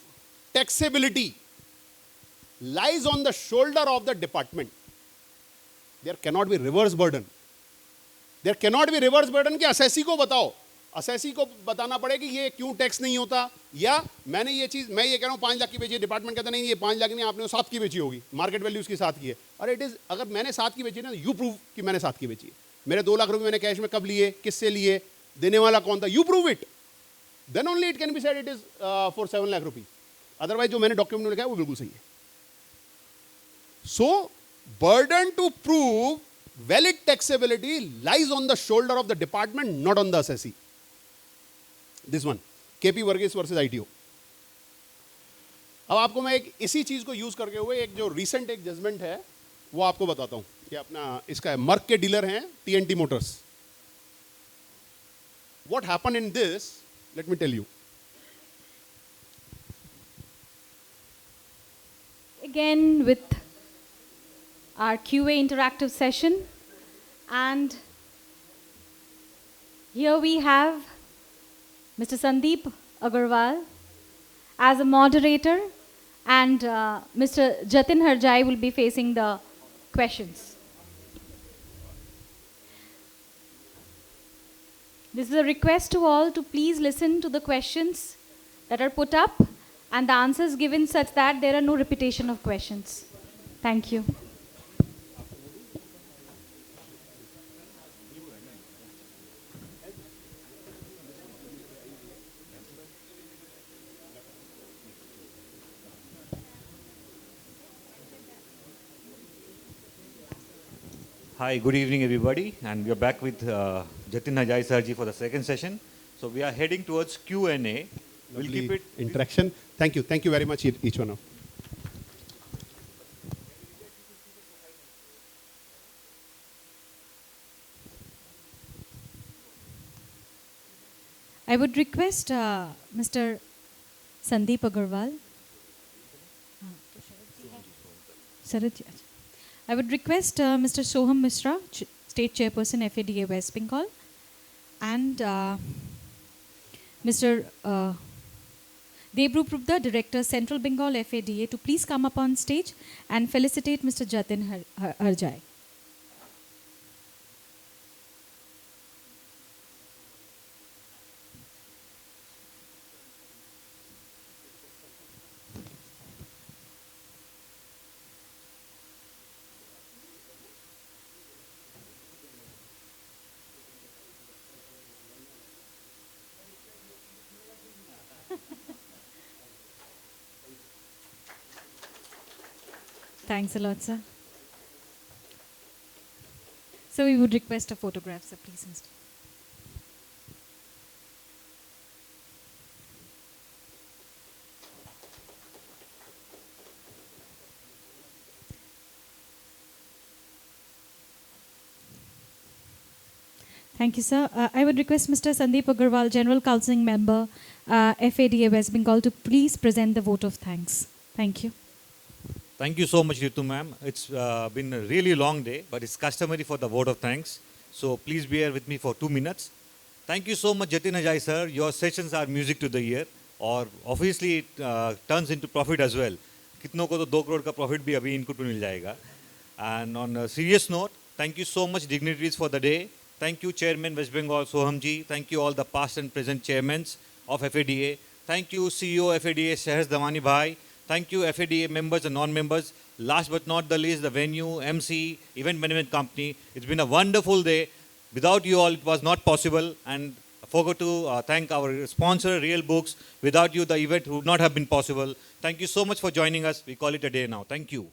taxability lies on the shoulder of the department. There cannot be reverse burden. There cannot be reverse burden कि असेसी को बताओ, असेसी को बताना पड़े कि ये क्यों टैक्स नहीं होता, या मैंने ये चीज, मैं ये कह रहा हूँ 5 लाख की बेची, डिपार्टमेंट कहता नहीं ये 5 लाख नहीं, आपने 7 की बेची होगी, मार्केट वैल्यू उसकी 7 की है। और इट इज, अगर मैंने 7 की बेची ना, यू प्रूव कि मैंने 7 की बेची है। मेरे 2 लाख रुपए मैंने कैश में कब लिए, किससे लिए, देने वाला कौन था, you prove it, then only it can be said it is for 7 lakh rupees. Otherwise जो मैंने डॉक्यूमेंट में लिखा है वो बिल्कुल सही है। So, burden to prove valid taxability lies on the shoulder of the department, not on the assessee. This one, KP Varghese versus ITO. अब आपको मैं एक इसी चीज को यूज करके हुए एक जो रिसेंट एक जजमेंट है वो आपको बताता हूं। ये अपना इसका है, मर्क के डीलर हैं TNT Motors. What happened in this? Let me tell you. Again with our QA interactive session, and here we have Mr. Sandeep Agarwal as a moderator, and Mr. Jatin Harjai will be facing the questions. This is a request to all to please listen to the questions that are put up and the answers given such that there are no repetition of questions. Thank you. Hi, good evening everybody, and we are back with Jatin Harjai Sarji for the second session. So we are heading towards Q&A. We'll keep it interaction. Thank you very much each one of. I would request Mr. Sandeep Agarwal. Sarat, I would request Mr. Soham Mishra, State Chairperson, FADA West Bengal, and Mr. Debru Prubda, Director, Central Bengal FADA, to please come up on stage and felicitate Mr. Jatin Harjai. Thanks a lot, sir. So we would request a photograph, sir, please. Mr. Thank you, sir. I would request Mr. Sandeep Agarwal, General Counseling Member, FADA West Bengal, to please present the vote of thanks. Thank you. Thank you so much, Ritu ma'am. It's been a really long day, but it's customary for the vote of thanks. So please bear with me for 2 minutes. Thank you so much, Jatin Ajay sir. Your sessions are music to the ear, or obviously it turns into profit as well. कितनों को तो 2 crore का profit भी अभी इनपुट में मिल जाएगा. And on a serious note, thank you so much dignitaries for the day. Thank you, Chairman West Bengal Sohamji. Thank you all the past and present chairmen of FADA. Thank you, CEO FADA Shahaz Damani Bhai. Thank you, FADA members and non-members. Last but not the least, the venue, MC, event management company. It's been a wonderful day. Without you all, it was not possible. And I forgot to thank our sponsor, Real Books. Without you, the event would not have been possible. Thank you so much for joining us. We call it a day now. Thank you.